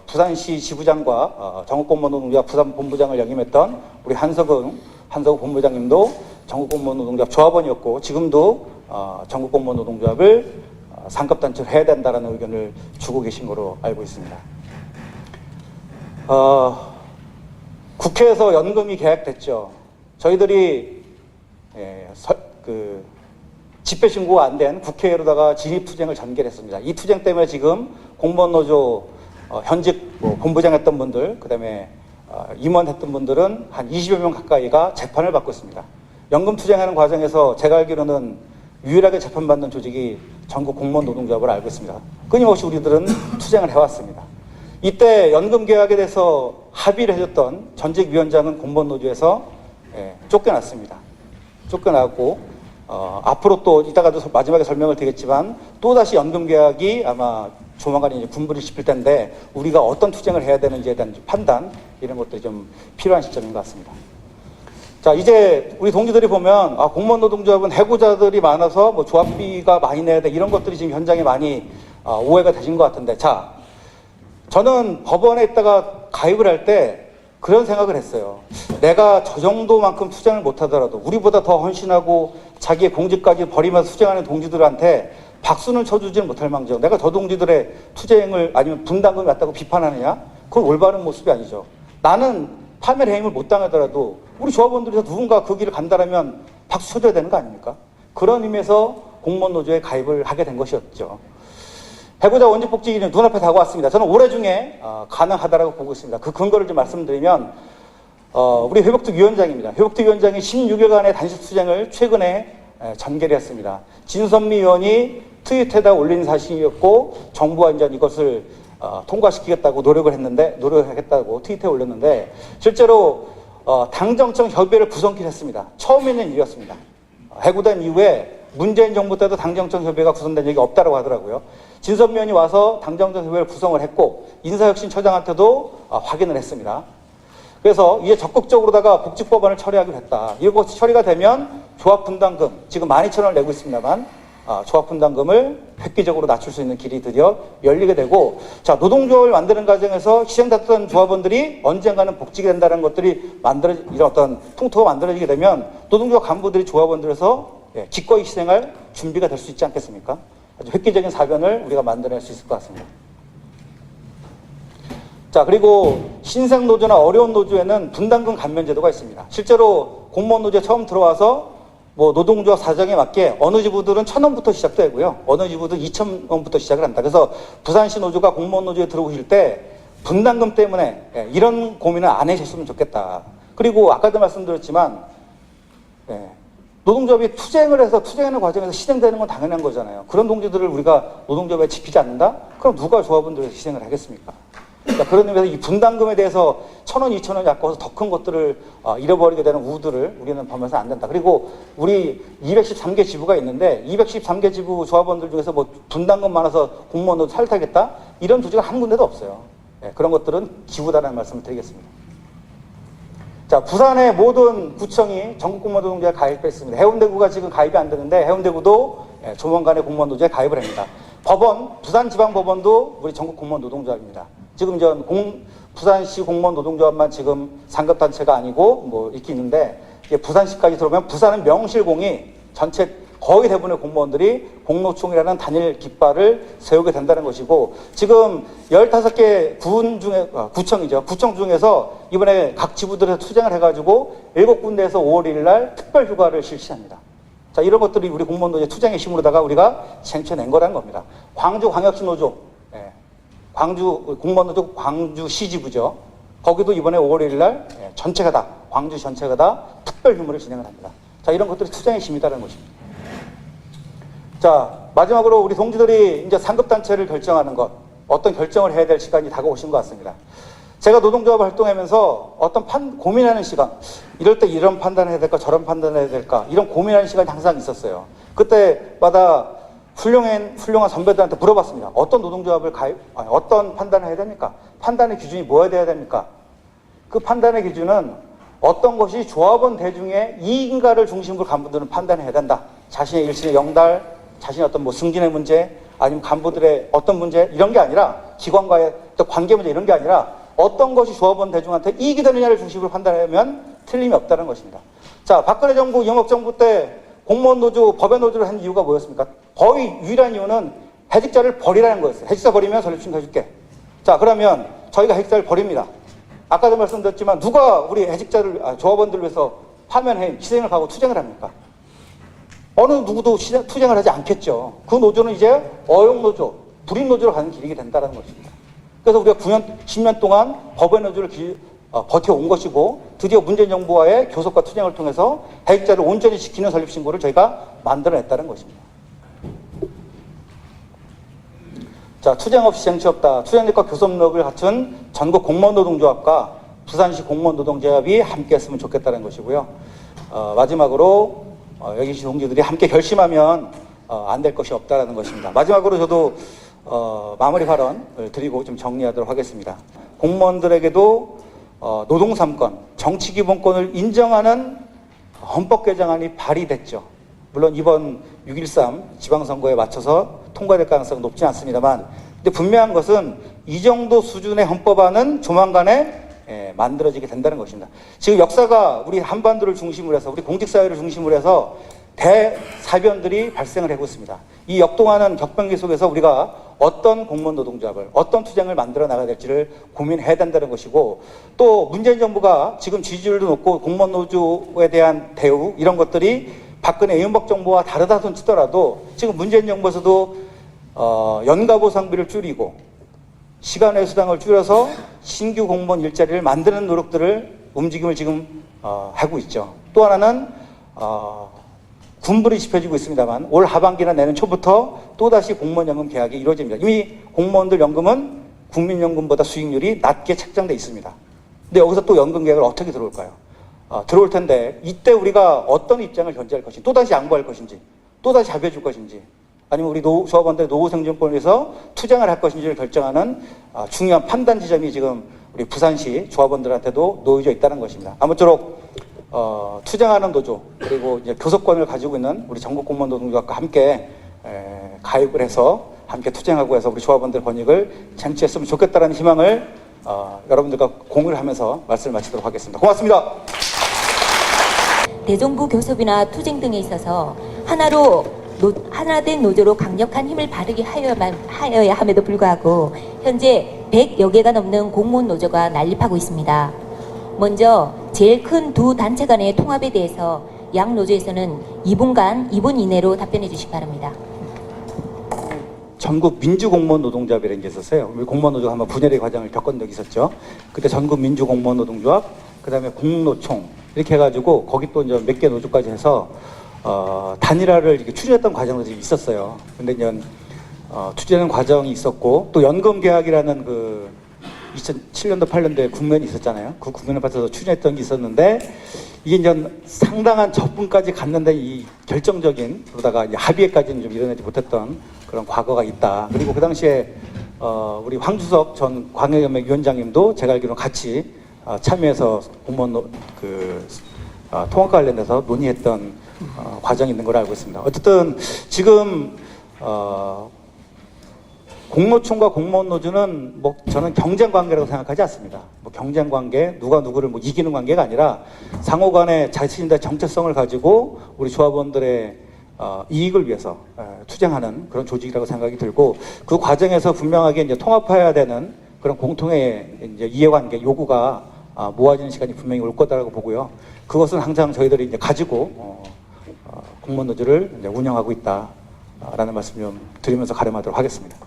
부산시 지부장과 전국공무원노동조합 부산본부장을 역임했던 우리 한석은 본부장님도 전국공무원노동조합 조합원이었고 지금도 전국공무원노동조합을 상급단체로 해야 된다는 의견을 주고 계신 것으로 알고 있습니다. 국회에서 연금이 계약됐죠. 저희들이 집회 신고가 안 된 국회로다가 진입투쟁을 전개했습니다. 이 투쟁 때문에 지금 공무원노조 현직 본부장 했던 분들, 그 다음에 임원했던 분들은 한 20여 명 가까이가 재판을 받고 있습니다. 연금 투쟁하는 과정에서 제가 알기로는 유일하게 재판받는 조직이 전국 공무원노동조합을 알고 있습니다. 끊임없이 우리들은 투쟁을 해왔습니다. 이때 연금 계약에 대해서 합의를 해줬던 전직 위원장은 공무원노조에서 쫓겨났습니다. 쫓겨나고 앞으로 또 이따가도 마지막에 설명을 드리겠지만 또다시 연금 계약이 아마 조만간 이제 군부를 씹힐 텐데 우리가 어떤 투쟁을 해야 되는지에 대한 판단 이런 것들이 좀 필요한 시점인 것 같습니다. 자, 이제 우리 동지들이 보면 공무원노동조합은 해고자들이 많아서 뭐 조합비가 많이 내야 돼 이런 것들이 지금 현장에 많이 오해가 되신 것 같은데 자, 저는 법원에 있다가 가입을 할 때 그런 생각을 했어요. 내가 저 정도만큼 투쟁을 못하더라도 우리보다 더 헌신하고 자기의 공직까지 버리면서 투쟁하는 동지들한테 박수는 쳐주지는 못할 망정 내가 저 동지들의 투쟁을 아니면 분담금이 맞다고 비판하느냐? 그건 올바른 모습이 아니죠. 나는 파멸 해임을 못 당하더라도 우리 조합원들에서 누군가 그 길을 간다라면 박수 쳐줘야 되는 거 아닙니까? 그런 의미에서 공무원 노조에 가입을 하게 된 것이었죠. 해고자 원직 복지기준 눈앞에 다가왔습니다. 저는 올해 중에 가능하다라고 보고 있습니다. 그 근거를 좀 말씀드리면 우리 회복특 위원장입니다. 회복특 위원장이 16일간의 단식 투쟁을 최근에 전개를 했습니다. 진선미 의원이 트윗에다 올린 사실이었고 정부가 이제 이것을 통과시키겠다고 노력하겠다고 트윗에 올렸는데 실제로 당정청 협의회를 구성키로 했습니다. 처음 있는 일이었습니다. 해고된 이후에 문재인 정부 때도 당정청 협의회가 구성된 적이 없다고 하더라고요. 진선미 의원이 와서 당정청 협의회를 구성을 했고 인사혁신처장한테도 확인을 했습니다. 그래서 이제 적극적으로다가 복지법안을 처리하기로 했다. 이것이 처리가 되면 조합분담금, 지금 12,000원을 내고 있습니다만 조합분담금을 획기적으로 낮출 수 있는 길이 드디어 열리게 되고, 자, 노동조합을 만드는 과정에서 희생됐던 조합원들이 언젠가는 복직이 된다는 것들이 이런 어떤 풍토가 만들어지게 되면 노동조합 간부들이 조합원들에서 기꺼이 희생할 준비가 될 수 있지 않겠습니까? 아주 획기적인 사변을 우리가 만들어낼 수 있을 것 같습니다. 자, 그리고 신생노조나 어려운 노조에는 분담금 감면 제도가 있습니다. 실제로 공무원 노조에 처음 들어와서 노동조합 사정에 맞게 어느 지부들은 1,000원부터 시작되고요. 어느 지부들은 2,000원부터 시작을 합니다. 그래서 부산시 노조가 공무원 노조에 들어오실 때 분담금 때문에 이런 고민을 안 하셨으면 좋겠다. 그리고 아까도 말씀드렸지만 노동조합이 투쟁을 해서 투쟁하는 과정에서 희생되는 건 당연한 거잖아요. 그런 동지들을 우리가 노동조합에 지키지 않는다? 그럼 누가 조합원들을 희생을 하겠습니까? 그러니까 그런 의미에서 이 분담금에 대해서 1,000원, 2,000원이 아까워서 더 큰 것들을 잃어버리게 되는 우들을 우리는 보면서 안 된다. 그리고 우리 213개 지부가 있는데 213개 지부 조합원들 중에서 분담금 많아서 공무원도 탈퇴하겠다? 이런 조직은 한 군데도 없어요. 그런 것들은 기부다라는 말씀을 드리겠습니다. 자, 부산의 모든 구청이 전국공무원 노동조에 가입했습니다. 해운대구가 지금 가입이 안 되는데 해운대구도 조만간에 공무원 노조에 가입을 합니다. 법원, 부산지방법원도 우리 전국공무원 노동조합입니다. 지금 부산시 공무원 노동조합만 지금 상급단체가 아니고 이렇게 있는데 부산시까지 들어오면 부산은 명실공히 전체 거의 대부분의 공무원들이 공노총이라는 단일 깃발을 세우게 된다는 것이고, 지금 15개 구청 중에서 이번에 각 지부들에서 투쟁을 해가지고 7군데에서 5월 1일 날 특별휴가를 실시합니다. 자, 이런 것들이 우리 공무원 노조의 투쟁의 힘으로다가 우리가 쟁취해낸 거라는 겁니다. 광주광역시 노조, 공무원 노조 광주시 지부죠. 거기도 이번에 5월 1일 날 전체가 다, 광주 전체가 다 특별휴무를 진행을 합니다. 자, 이런 것들이 투쟁의 힘이다라는 것입니다. 자, 마지막으로 우리 동지들이 이제 상급단체를 결정하는 것, 어떤 결정을 해야 될 시간이 다가오신 것 같습니다. 제가 노동조합 활동하면서 어떤 고민하는 시간, 이럴 때 이런 판단을 해야 될까, 저런 판단을 해야 될까, 이런 고민하는 시간이 항상 있었어요. 그때마다 훌륭한 선배들한테 물어봤습니다. 어떤 노동조합을 어떤 판단을 해야 됩니까? 판단의 기준이 뭐여야 돼야 됩니까? 그 판단의 기준은 어떤 것이 조합원 대중의 이익인가를 중심으로 간부들은 판단해야 된다. 자신의 일신의 영달, 자신의 어떤 승진의 문제, 아니면 간부들의 어떤 문제, 이런 게 아니라 기관과의 관계 문제, 이런 게 아니라 어떤 것이 조합원 대중한테 이익이 되느냐를 중심으로 판단하면 틀림이 없다는 것입니다. 자, 박근혜 정부, 이명박 정부 때 공무원 노조, 법의 노조를 한 이유가 뭐였습니까? 거의 유일한 이유는 해직자를 버리라는 거였어요. 해직자 버리면 전립신 해줄게. 자, 그러면 저희가 해직자를 버립니다. 아까도 말씀드렸지만 누가 우리 조합원들을 위해서 파면해 희생을 가고 투쟁을 합니까? 어느 누구도 투쟁을 하지 않겠죠. 그 노조는 이제 어용노조, 불임노조로 가는 길이 된다는 것입니다. 그래서 우리가 9년, 10년 동안 법의 노조를 버텨온 것이고, 드디어 문재인 정부와의 교섭과 투쟁을 통해서 해직자를 온전히 지키는 설립신고를 저희가 만들어냈다는 것입니다. 자, 투쟁 없이 쟁취 없다. 투쟁력과 교섭력을 갖춘 전국 공무원 노동조합과 부산시 공무원 노동조합이 함께 했으면 좋겠다는 것이고요. 마지막으로 여기 동지들이 함께 결심하면 안 될 것이 없다라는 것입니다. 마지막으로 저도 마무리 발언을 드리고 좀 정리하도록 하겠습니다. 공무원들에게도 노동 3권, 정치 기본권을 인정하는 헌법 개정안이 발의됐죠. 물론 이번 6.13 지방선거에 맞춰서 통과될 가능성은 높지 않습니다만, 근데 분명한 것은 이 정도 수준의 헌법안은 조만간에 만들어지게 된다는 것입니다. 지금 역사가 우리 한반도를 중심으로 해서, 우리 공직사회를 중심으로 해서 대사변들이 발생을 하고 있습니다. 이 역동하는 격변기 속에서 우리가 어떤 공무원 노동조합을 어떤 투쟁을 만들어 나가야 될지를 고민해야 된다는 것이고 또 문재인 정부가 지금 지지율도 높고 공무원 노조에 대한 대우 이런 것들이 박근혜 이명박 정부와 다르다 손 치더라도 지금 문재인 정부에서도 연가 보상비를 줄이고 시간외 수당을 줄여서 신규 공무원 일자리를 만드는 노력들을 움직임을 지금 하고 있죠. 또 하나는 군불이 짚혀지고 있습니다만 올 하반기나 내년 초부터 또다시 공무원 연금 계약이 이루어집니다. 이미 공무원들 연금은 국민연금보다 수익률이 낮게 책정돼 있습니다. 근데 여기서 또 연금 계약을 어떻게 들어올까요? 들어올 텐데 이때 우리가 어떤 입장을 견지할 것인지 또다시 양보할 것인지 또다시 자비해줄 것인지 아니면 우리 조합원들의 노후 생존권을 위해서 투쟁을 할 것인지를 결정하는 중요한 판단 지점이 지금 우리 부산시 조합원들한테도 놓여져 있다는 것입니다. 아무쪼록 투쟁하는 노조 그리고 이제 교섭권을 가지고 있는 우리 전국공무원 노동조합과 함께 가입을 해서 함께 투쟁하고 해서 우리 조합원들 권익을 쟁취했으면 좋겠다는 희망을 여러분들과 공유를 하면서 말씀을 마치도록 하겠습니다. 고맙습니다. 대정부 교섭이나 투쟁 등에 있어서 하나된 노조로 강력한 힘을 발휘 하여야 함에도 불구하고 현재 100여 개가 넘는 공무원 노조가 난립하고 있습니다. 먼저 제일 큰 두 단체 간의 통합에 대해서 양 노조에서는 2분 이내로 답변해 주시기 바랍니다. 전국 민주공무원 노동조합이라는 게 있었어요. 우리 공무원 노조가 한번 분열의 과정을 겪은 적이 있었죠. 그때 전국 민주공무원 노동조합, 그 다음에 공노총 이렇게 해가지고 거기 또 이제 몇 개 노조까지 해서 단일화를 이렇게 추진했던 과정도 있었어요. 근데 이제 추진하는 과정이 있었고 또 연금 계약이라는 그 2007년도 8년도에 국면이 있었잖아요. 그 국면을 받아서 추진했던 게 있었는데 이게 이제 상당한 적분까지 갔는데 이 결정적인 그러다가 이제 합의에까지는 좀 이뤄내지 못했던 그런 과거가 있다. 그리고 그 당시에 우리 황주석 전 광해연맹 위원장님도 제가 알기로는 같이 참여해서 공무원 통합과 관련해서 논의했던 과정이 있는 걸로 알고 있습니다. 어쨌든 지금 공노총과 공무원 노조는 뭐 저는 경쟁 관계라고 생각하지 않습니다. 뭐 경쟁 관계, 누가 누구를 뭐 이기는 관계가 아니라 상호간의 자신들의 정체성을 가지고 우리 조합원들의 이익을 위해서 투쟁하는 그런 조직이라고 생각이 들고 그 과정에서 분명하게 이제 통합해야 되는 그런 공통의 이제 이해관계 요구가 모아지는 시간이 분명히 올 거다라고 보고요. 그것은 항상 저희들이 이제 가지고 공무원 노조를 이제 운영하고 있다라는 말씀 좀 드리면서 가름하도록 하겠습니다.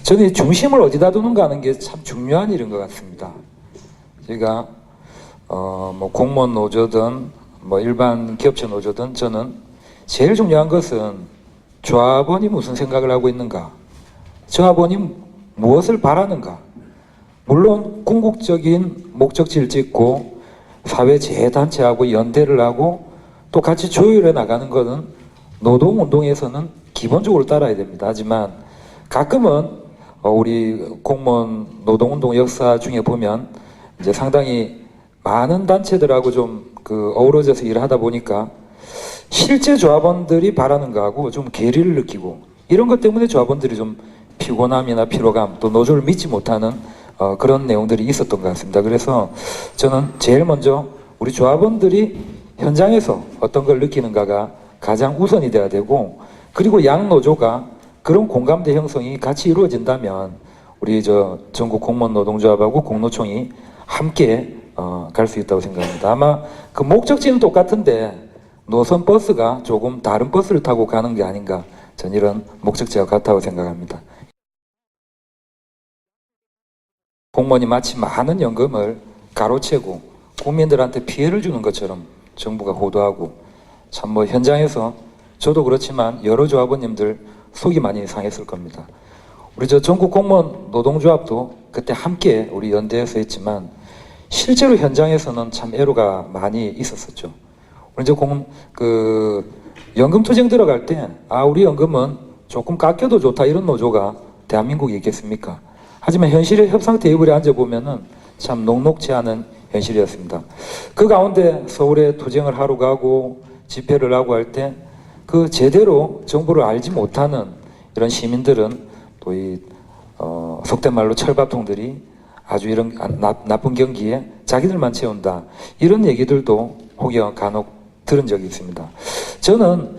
저는 이 중심을 어디다 두는가 하는 게 참 중요한 일인 것 같습니다. 제가 뭐 공무원 노조든 뭐 일반 기업체 노조든 저는 제일 중요한 것은 조합원이 무슨 생각을 하고 있는가, 조합원이 무엇을 바라는가. 물론 궁극적인 목적지를 찍고 사회 재단체하고 연대를 하고 또 같이 조율해 나가는 것은 노동운동에서는 기본적으로 따라야 됩니다. 하지만 가끔은 우리 공무원 노동운동 역사 중에 보면 이제 상당히 많은 단체들하고 좀 어우러져서 일을 하다 보니까 실제 조합원들이 바라는 거하고 좀 괴리를 느끼고 이런 것 때문에 조합원들이 좀 피곤함이나 피로감 또 노조를 믿지 못하는 그런 내용들이 있었던 것 같습니다. 그래서 저는 제일 먼저 우리 조합원들이 현장에서 어떤 걸 느끼는가가 가장 우선이 돼야 되고 그리고 양 노조가 그런 공감대 형성이 같이 이루어진다면 우리 전국 공무원 노동조합하고 공노총이 함께 갈 수 있다고 생각합니다. 아마 그 목적지는 똑같은데 노선 버스가 조금 다른 버스를 타고 가는 게 아닌가 저는 이런 목적지와 같다고 생각합니다. 공무원이 마치 많은 연금을 가로채고 국민들한테 피해를 주는 것처럼 정부가 호도하고 참 뭐 현장에서 저도 그렇지만 여러 조합원님들 속이 많이 상했을 겁니다. 우리 전국 공무원 노동조합도 그때 함께 우리 연대해서 했지만 실제로 현장에서는 참 애로가 많이 있었었죠. 우리 이제 연금 투쟁 들어갈 때 우리 연금은 조금 깎여도 좋다 이런 노조가 대한민국에 있겠습니까? 하지만 현실의 협상 테이블에 앉아보면은 참 녹록지 않은 현실이었습니다. 그 가운데 서울에 투쟁을 하러 가고 집회를 하고 할 때 그 제대로 정부를 알지 못하는 이런 시민들은 또 속된 말로 철밥통들이 아주 이런 나쁜 경기에 자기들만 채운다 이런 얘기들도 혹여 간혹 들은 적이 있습니다. 저는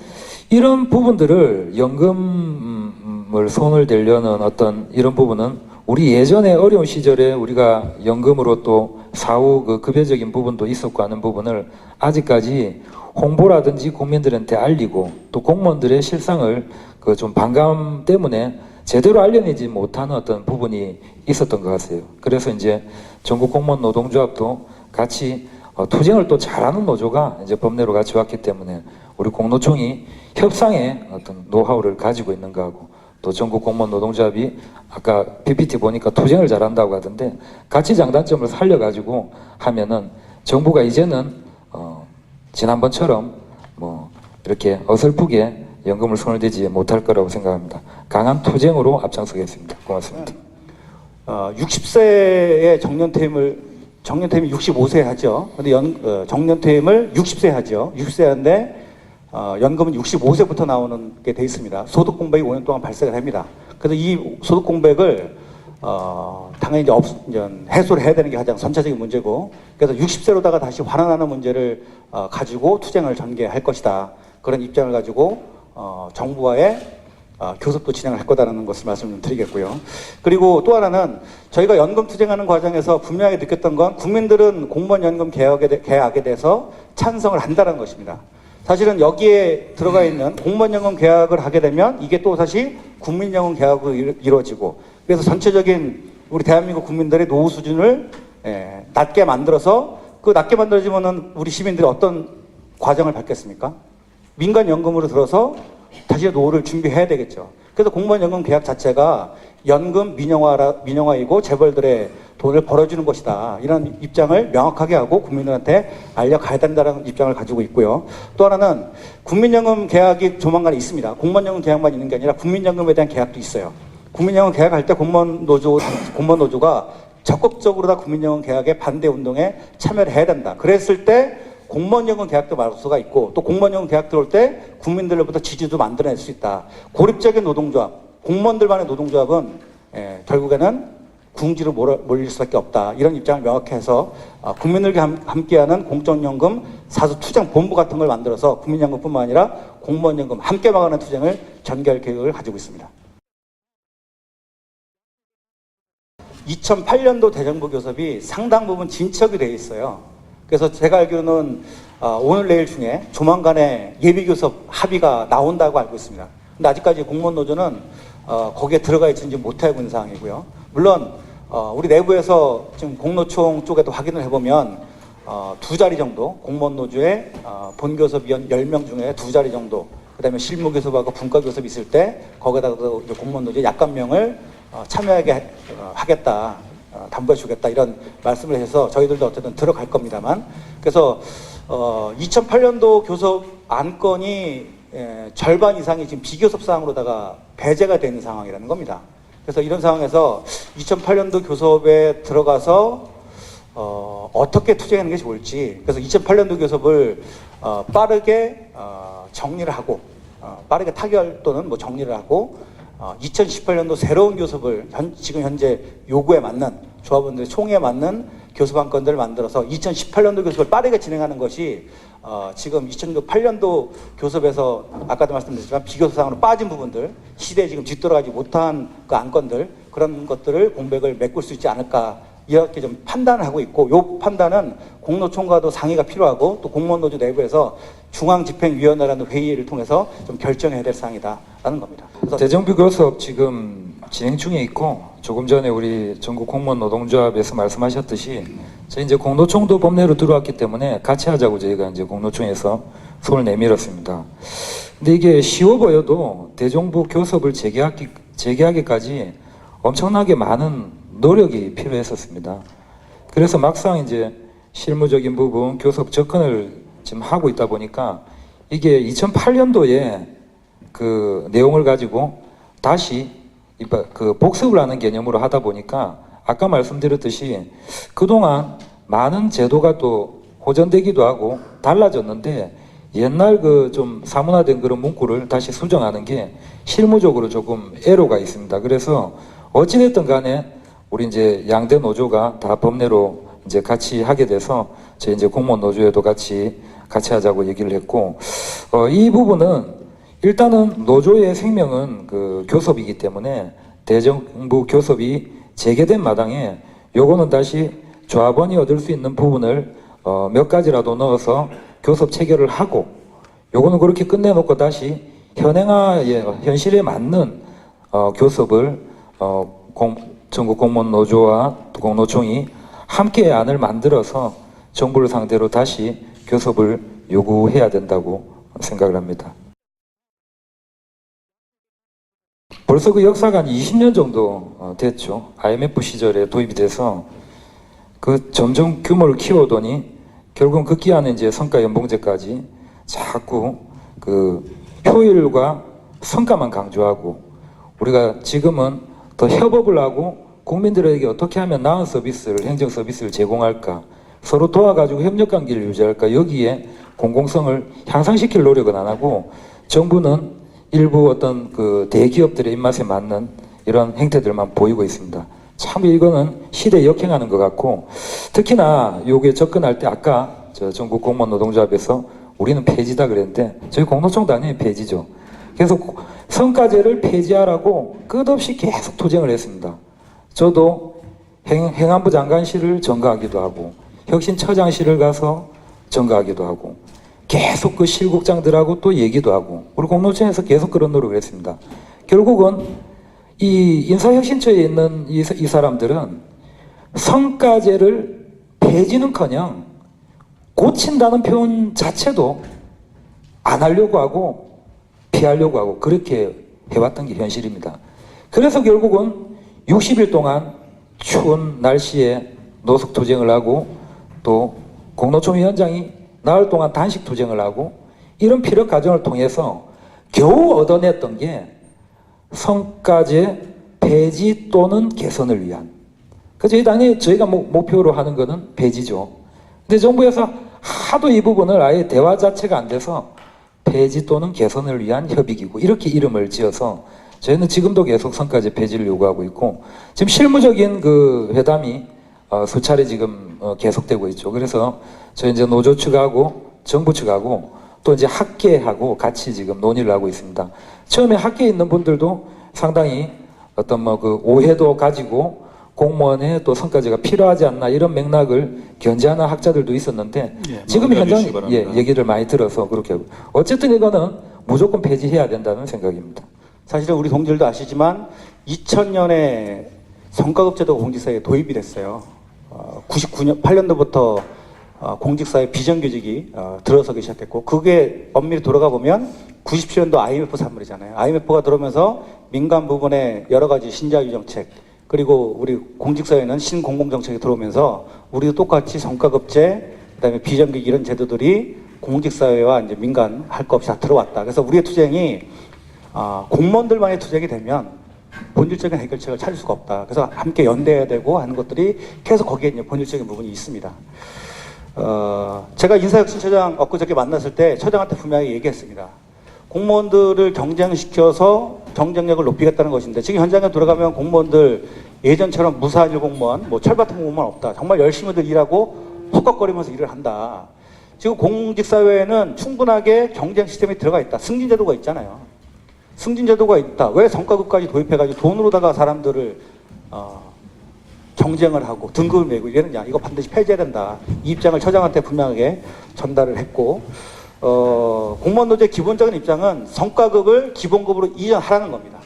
이런 부분들을 연금 연금을 손을 대려는 어떤 이런 부분은 우리 예전에 어려운 시절에 우리가 연금으로 또 사후 그 급여적인 부분도 있었고 하는 부분을 아직까지 홍보라든지 국민들한테 알리고 또 공무원들의 실상을 그 좀 반감 때문에 제대로 알려내지 못하는 어떤 부분이 있었던 것 같아요. 그래서 이제 전국 공무원 노동조합도 같이 투쟁을 또 잘하는 노조가 이제 법내로 같이 왔기 때문에 우리 공노총이 협상의 어떤 노하우를 가지고 있는 거하고 또 전국 공무원 노동조합이 아까 PPT 보니까 투쟁을 잘한다고 하던데 가치 장단점을 살려가지고 하면은 정부가 이제는 지난번처럼 뭐 이렇게 어설프게 연금을 손을 대지 못할 거라고 생각합니다. 강한 투쟁으로 앞장서겠습니다. 고맙습니다. 60세의 정년퇴임이 65세 하죠. 근데 정년퇴임을 60세 하죠. 60세 하는데 연금은 65세부터 나오는 게 돼 있습니다. 소득 공백이 5년 동안 발생을 합니다. 그래서 이 소득 공백을 당연히 이제 해소를 해야 되는 게 가장 선차적인 문제고, 그래서 60세로다가 다시 환원하는 문제를 가지고 투쟁을 전개할 것이다. 그런 입장을 가지고 정부와의 교섭도 진행을 할 거다라는 것을 말씀을 드리겠고요. 그리고 또 하나는 저희가 연금 투쟁하는 과정에서 분명하게 느꼈던 건 국민들은 공무원 연금 계약에 대해서 찬성을 한다는 것입니다. 사실은 여기에 들어가 있는 공무원 연금 계약을 하게 되면 이게 또 사실 국민연금 계약으로 이루어지고, 그래서 전체적인 우리 대한민국 국민들의 노후 수준을 낮게 만들어서, 그 낮게 만들어지면은 우리 시민들이 어떤 과정을 밟겠습니까? 민간연금으로 들어서 다시 노후를 준비해야 되겠죠. 그래서 공무원연금 계약 자체가 연금 민영화이고 재벌들의 돈을 벌어주는 것이다. 이런 입장을 명확하게 하고 국민들한테 알려가야 된다는 입장을 가지고 있고요. 또 하나는 국민연금 계약이 조만간 있습니다. 공무원연금 계약만 있는 게 아니라 국민연금에 대한 계약도 있어요. 국민연금 계약할 때 공무원 노조가 적극적으로 다 국민연금 계약의 반대 운동에 참여를 해야 된다. 그랬을 때 공무원연금 계약도 말할 수가 있고, 또 공무원연금 계약 들어올 때 국민들로부터 지지도 만들어낼 수 있다. 고립적인 노동조합, 공무원들만의 노동조합은 결국에는 궁지로 몰릴 수밖에 없다. 이런 입장을 명확히 해서 국민들과 함께하는 공적연금 사수 투쟁 본부 같은 걸 만들어서 국민연금뿐만 아니라 공무원연금 함께 막아내는 투쟁을 전개할 계획을 가지고 있습니다. 2008년도 대정부 교섭이 상당 부분 진척이 되어 있어요. 그래서 제가 알기로는 오늘 내일 중에 조만간에 예비교섭 합의가 나온다고 알고 있습니다. 근데 아직까지 공무원 노조는 거기에 들어가 있지 못하고 있는 상황이고요. 물론 우리 내부에서 지금 공노총 쪽에도 확인을 해보면 2자리 정도 공무원 노조의 본교섭위원 10명 중에 2자리 정도, 그 다음에 실무교섭하고 분과교섭이 있을 때 거기다가 공무원 노조의 약간명을 참여하게 하겠다, 담보해 주겠다, 이런 말씀을 해서 저희들도 어쨌든 들어갈 겁니다만, 그래서 2008년도 교섭 안건이 절반 이상이 지금 비교섭 사항으로다가 배제가 되는 상황이라는 겁니다. 그래서 이런 상황에서 2008년도 교섭에 들어가서 어떻게 투쟁하는 게 좋을지, 그래서 2008년도 교섭을 빠르게 정리를 하고, 빠르게 타결 또는 뭐 정리를 하고, 2018년도 새로운 교섭을 지금 현재 요구에 맞는, 조합원들의 총에 맞는 교섭 안건들을 만들어서 2018년도 교섭을 빠르게 진행하는 것이 지금 2008년도 교섭에서 아까도 말씀드렸지만 비교섭상으로 빠진 부분들, 시대에 지금 뒤돌아가지 못한 그 안건들, 그런 것들을 공백을 메꿀 수 있지 않을까, 이렇게 좀 판단을 하고 있고, 이 판단은 공노총과도 상의가 필요하고, 또 공무원노조 내부에서 중앙집행위원회라는 회의를 통해서 좀 결정해야 될 사항이다라는 겁니다. 대정부 교섭 지금 진행 중에 있고, 조금 전에 우리 전국 공무원 노동조합에서 말씀하셨듯이 저희 이제 공노총도 법내로 들어왔기 때문에 같이 하자고 저희가 이제 공노총에서 손을 내밀었습니다. 근데 이게 쉬워 보여도 대정부 교섭을 재개하기까지 엄청나게 많은 노력이 필요했었습니다. 그래서 막상 이제 실무적인 부분 교섭 접근을 지금 하고 있다 보니까 이게 2008년도에 그 내용을 가지고 다시 그 복습을 하는 개념으로 하다 보니까 아까 말씀드렸듯이 그동안 많은 제도가 또 호전되기도 하고 달라졌는데, 옛날 그 좀 사문화된 그런 문구를 다시 수정하는 게 실무적으로 조금 애로가 있습니다. 그래서 어찌됐든 간에 우리 이제 양대 노조가 다 법내로 이제 같이 하게 돼서 저희 이제 공무원 노조에도 같이 하자고 얘기를 했고, 이 부분은 일단은 노조의 생명은 그 교섭이기 때문에 대정부 교섭이 재개된 마당에 요거는 다시 조합원이 얻을 수 있는 부분을 몇 가지라도 넣어서 교섭 체결을 하고 요거는 그렇게 끝내놓고 다시 현실에 맞는 교섭을 전국 공무원 노조와 공노총이 함께 안을 만들어서 정부를 상대로 다시 교섭을 요구해야 된다고 생각을 합니다. 벌써 그 역사가 한 20년 정도 됐죠. IMF 시절에 도입이 돼서 그 점점 규모를 키워더니 결국은 급기야는 이제 성과 연봉제까지 자꾸 그 효율과 성과만 강조하고 우리가 지금은 더 협업을 하고 국민들에게 어떻게 하면 나은 서비스를, 행정 서비스를 제공할까, 서로 도와가지고 협력관계를 유지할까, 여기에 공공성을 향상시킬 노력은 안 하고 정부는 일부 어떤 그 대기업들의 입맛에 맞는 이런 행태들만 보이고 있습니다. 참 이거는 시대에 역행하는 것 같고, 특히나 요게 접근할 때 아까 저 전국 공무원 노동조합에서 우리는 폐지다 그랬는데 저희 공노총 당연히 폐지죠. 그래서 성과제를 폐지하라고 끝없이 계속 투쟁을 했습니다. 저도 행안부 장관실을 전가하기도 하고 혁신처장실을 가서 전가하기도 하고 계속 그 실국장들하고 또 얘기도 하고 우리 공노총에서 계속 그런 노력을 했습니다. 결국은 이 인사혁신처에 있는 이 사람들은 성과제를 폐지는커녕 고친다는 표현 자체도 안 하려고 하고 피하려고 하고 그렇게 해왔던 게 현실입니다. 그래서 결국은 60일 동안 추운 날씨에 노숙 투쟁을 하고 또 공노총 위원장이 나흘 동안 단식 투쟁을 하고 이런 피력 과정을 통해서 겨우 얻어냈던 게 성과제 폐지 또는 개선을 위한. 저희 당이 저희가 목표로 하는 거는 폐지죠. 근데 정부에서 하도 이 부분을 아예 대화 자체가 안 돼서 폐지 또는 개선을 위한 협의기구 이렇게 이름을 지어서 저희는 지금도 계속 성과제 폐지를 요구하고 있고 지금 실무적인 그 회담이 수차례 지금 계속되고 있죠. 그래서 저희 이제 노조 측하고 정부 측하고 또 이제 학계하고 같이 지금 논의를 하고 있습니다. 처음에 학계에 있는 분들도 상당히 어떤 뭐 그 오해도 가지고 공무원의 또 성과제가 필요하지 않나 이런 맥락을 견지하는 학자들도 있었는데 지금 현장 얘기를 많이 들어서 그렇게 하고 어쨌든 이거는 무조건 폐지해야 된다는 생각입니다. 사실은 우리 동지들도 아시지만 2000년에 성과급제도가 공직사회에 도입이 됐어요. 8년도부터 공직사회 비정규직이 들어서기 시작했고 그게 엄밀히 돌아가 보면 97년도 IMF 산물이잖아요. IMF가 들어오면서 민간 부분의 여러 가지 신자유 정책 그리고 우리 공직사회는 신공공정책이 들어오면서 우리도 똑같이 성과급제 그다음에 비정규직 이런 제도들이 공직사회와 이제 민간 할 거 없이 다 들어왔다. 그래서 우리의 투쟁이 공무원들만의 투쟁이 되면 본질적인 해결책을 찾을 수가 없다. 그래서 함께 연대해야 되고 하는 것들이 계속 거기에 이제 본질적인 부분이 있습니다. 제가 인사혁신처장 엊그저께 만났을 때 처장한테 분명히 얘기했습니다. 공무원들을 경쟁시켜서 경쟁력을 높이겠다는 것인데 지금 현장에 들어가면 공무원들 예전처럼 무사한 일 공무원, 뭐 철밭은 공무원 없다. 정말 열심히들 일하고 헉헉거리면서 일을 한다. 지금 공직사회에는 충분하게 경쟁 시스템이 들어가 있다. 승진제도가 있잖아요. 승진제도가 있다. 왜 성과급까지 도입해가지고 돈으로다가 사람들을 경쟁을 하고 등급을 매고 이러느냐. 이거 반드시 폐지해야 된다. 이 입장을 처장한테 분명하게 전달을 했고 공무원 노조의 기본적인 입장은 성과급을 기본급으로 이전하라는 겁니다.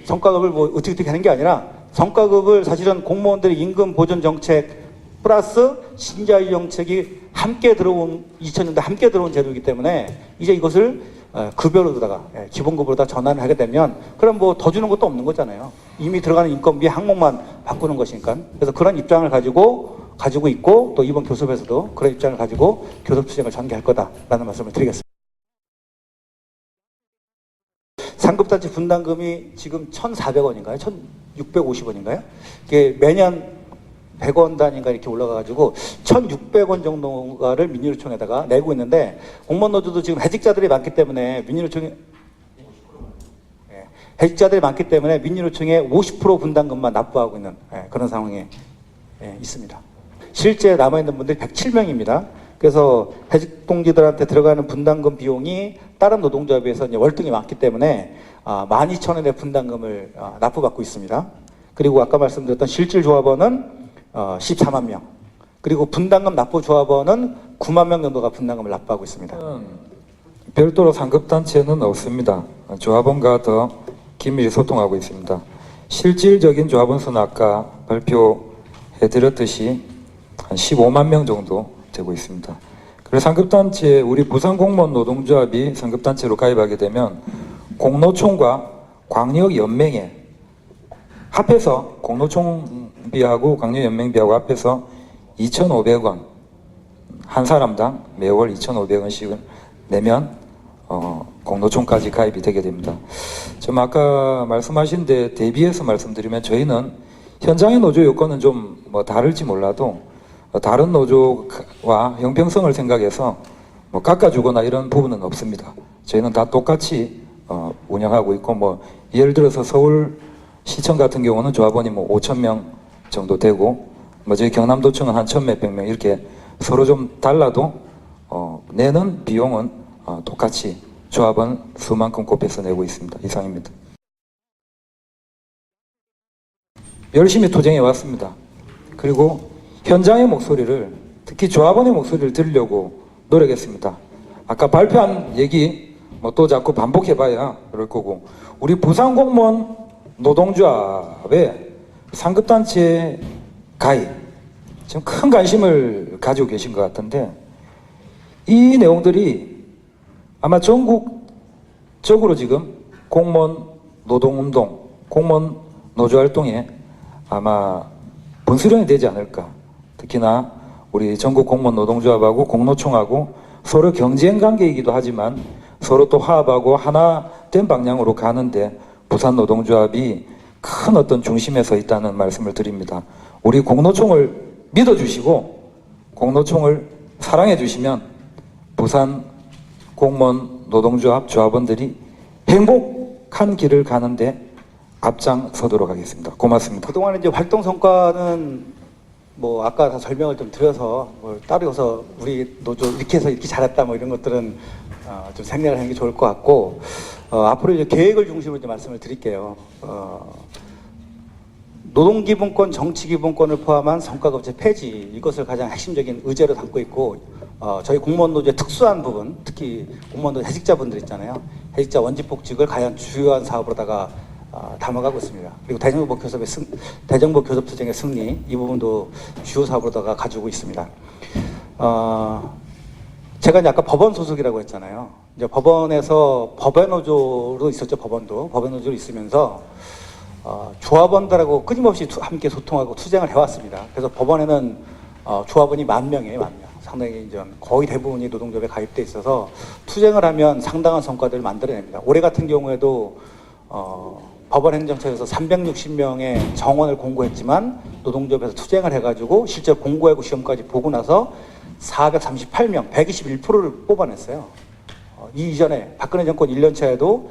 성과급을 뭐 어떻게 하는 게 아니라 성과급을 사실은 공무원들의 임금 보존 정책 플러스 신자유 정책이 함께 들어온 2000년대 함께 들어온 제도이기 때문에 이제 이것을 급여로다가 기본급으로다 전환을 하게 되면 그럼 뭐 더 주는 것도 없는 거잖아요. 이미 들어가는 인건비 항목만 바꾸는 것이니까. 그래서 그런 입장을 가지고 있고 또 이번 교섭에서도 그런 입장을 가지고 교섭 투쟁을 전개할 거다라는 말씀을 드리겠습니다. 상급단체 분담금이 지금 1,400원인가요? 1,650원인가요? 이게 매년 100원 단위인가 이렇게 올라가가지고 1,600원 정도가를 민주노총에다가 내고 있는데 공무원 노조도 지금 해직자들이 많기 때문에 해직자들이 많기 때문에 민주노총에 50% 분담금만 납부하고 있는 그런 상황에 있습니다. 실제 남아있는 분들이 107명입니다. 그래서 해직 동지들한테 들어가는 분담금 비용이 다른 노동조합에 비해서 이제 월등히 많기 때문에 12,000원의 분담금을 납부받고 있습니다. 그리고 아까 말씀드렸던 실질 조합원은 14만 명, 그리고 분담금 납부 조합원은 9만 명 정도가 분담금을 납부하고 있습니다. 별도로 상급단체는 없습니다. 조합원과 더 긴밀히 소통하고 있습니다. 실질적인 조합원 수는 아까 발표해드렸듯이 한 15만 명 정도 되고 있습니다. 그래서 상급단체, 우리 부산공무원 노동조합이 상급단체로 가입하게 되면 공노총과 광역연맹에 합해서, 공노총비하고 광역연맹비하고 합해서 2,500원, 한 사람당 매월 2,500원씩을 내면 공노총까지 가입이 되게 됩니다. 좀 아까 말씀하신 데 대비해서 말씀드리면, 저희는 현장의 노조 요건은 좀 뭐 다를지 몰라도 다른 노조와 형평성을 생각해서 뭐 깎아주거나 이런 부분은 없습니다. 저희는 다 똑같이 운영하고 있고, 뭐 예를 들어서 서울시청 같은 경우는 조합원이 뭐 5,000명 정도 되고, 뭐 저희 경남도청은 한 1,000몇백 명, 이렇게 서로 좀 달라도 내는 비용은 똑같이 조합원 수만큼 곱해서 내고 있습니다. 이상입니다. 열심히 투쟁해 왔습니다. 그리고 현장의 목소리를, 특히 조합원의 목소리를 들으려고 노력했습니다. 아까 발표한 얘기 뭐 또 자꾸 반복해봐야 그럴 거고, 우리 부산공무원 노동조합의 상급단체 가입, 지금 큰 관심을 가지고 계신 것 같은데, 이 내용들이 아마 전국적으로 지금 공무원 노동운동, 공무원 노조활동에 아마 분수령이 되지 않을까. 특히나 우리 전국 공무원 노동조합하고 공노총하고 서로 경쟁 관계이기도 하지만 서로 또 화합하고 하나 된 방향으로 가는데 부산 노동조합이 큰 어떤 중심에 서 있다는 말씀을 드립니다. 우리 공노총을 믿어주시고 공노총을 사랑해 주시면 부산 공무원 노동조합 조합원들이 행복한 길을 가는데 앞장서도록 하겠습니다. 고맙습니다. 그동안 이제 활동 성과는 뭐 아까 다 설명을 좀 드려서 뭐 따르고서 우리 노조 이렇게 해서 이렇게 잘했다 뭐 이런 것들은 좀 생략을 하는 게 좋을 것 같고, 앞으로 이제 계획을 중심으로 이제 말씀을 드릴게요. 노동기본권, 정치기본권을 포함한 성과급제 폐지, 이것을 가장 핵심적인 의제로 담고 있고, 저희 공무원 노조의 특수한 부분, 특히 공무원 노조 해직자분들 있잖아요. 해직자 원직복직을 과연 주요한 사업으로다가 담아가고 있습니다. 그리고 대정부 교섭 투쟁의 승리, 이 부분도 주요 사업으로다가 가지고 있습니다. 제가 이제 아까 법원 소속이라고 했잖아요. 이제 법원에서 법외노조로 있었죠. 법외노조로 있으면서 조합원들하고 끊임없이 함께 소통하고 투쟁을 해왔습니다. 그래서 법원에는 조합원이 10,000명이에요, 10,000명. 상당히 이제 거의 대부분이 노동조합에 가입돼 있어서 투쟁을 하면 상당한 성과들을 만들어냅니다. 올해 같은 경우에도 법원 행정처에서 360명의 정원을 공고했지만 노동조합에서 투쟁을 해가지고 실제 공고하고 시험까지 보고 나서 438명, 121%를 뽑아냈어요. 이 이전에 박근혜 정권 1년차에도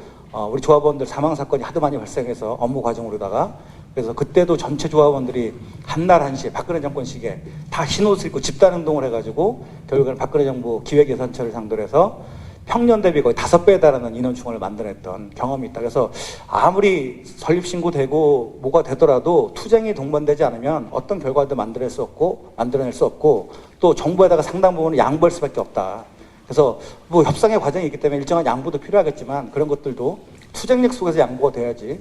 우리 조합원들 사망 사건이 하도 많이 발생해서 업무 과정으로다가, 그래서 그때도 전체 조합원들이 한날 한시에 박근혜 정권 시기에 다 흰옷을 입고 집단운동을 해가지고 결국에는 박근혜 정부 기획예산처를 상대로 해서 평년 대비 거의 5배에 달하는 인원충원을 만들어냈던 경험이 있다. 그래서 아무리 설립신고되고 뭐가 되더라도 투쟁이 동반되지 않으면 어떤 결과도 만들어낼 수 없고 또 정부에다가 상당 부분을 양보할 수밖에 없다. 그래서 뭐 협상의 과정이 있기 때문에 일정한 양보도 필요하겠지만 그런 것들도 투쟁력 속에서 양보가 돼야지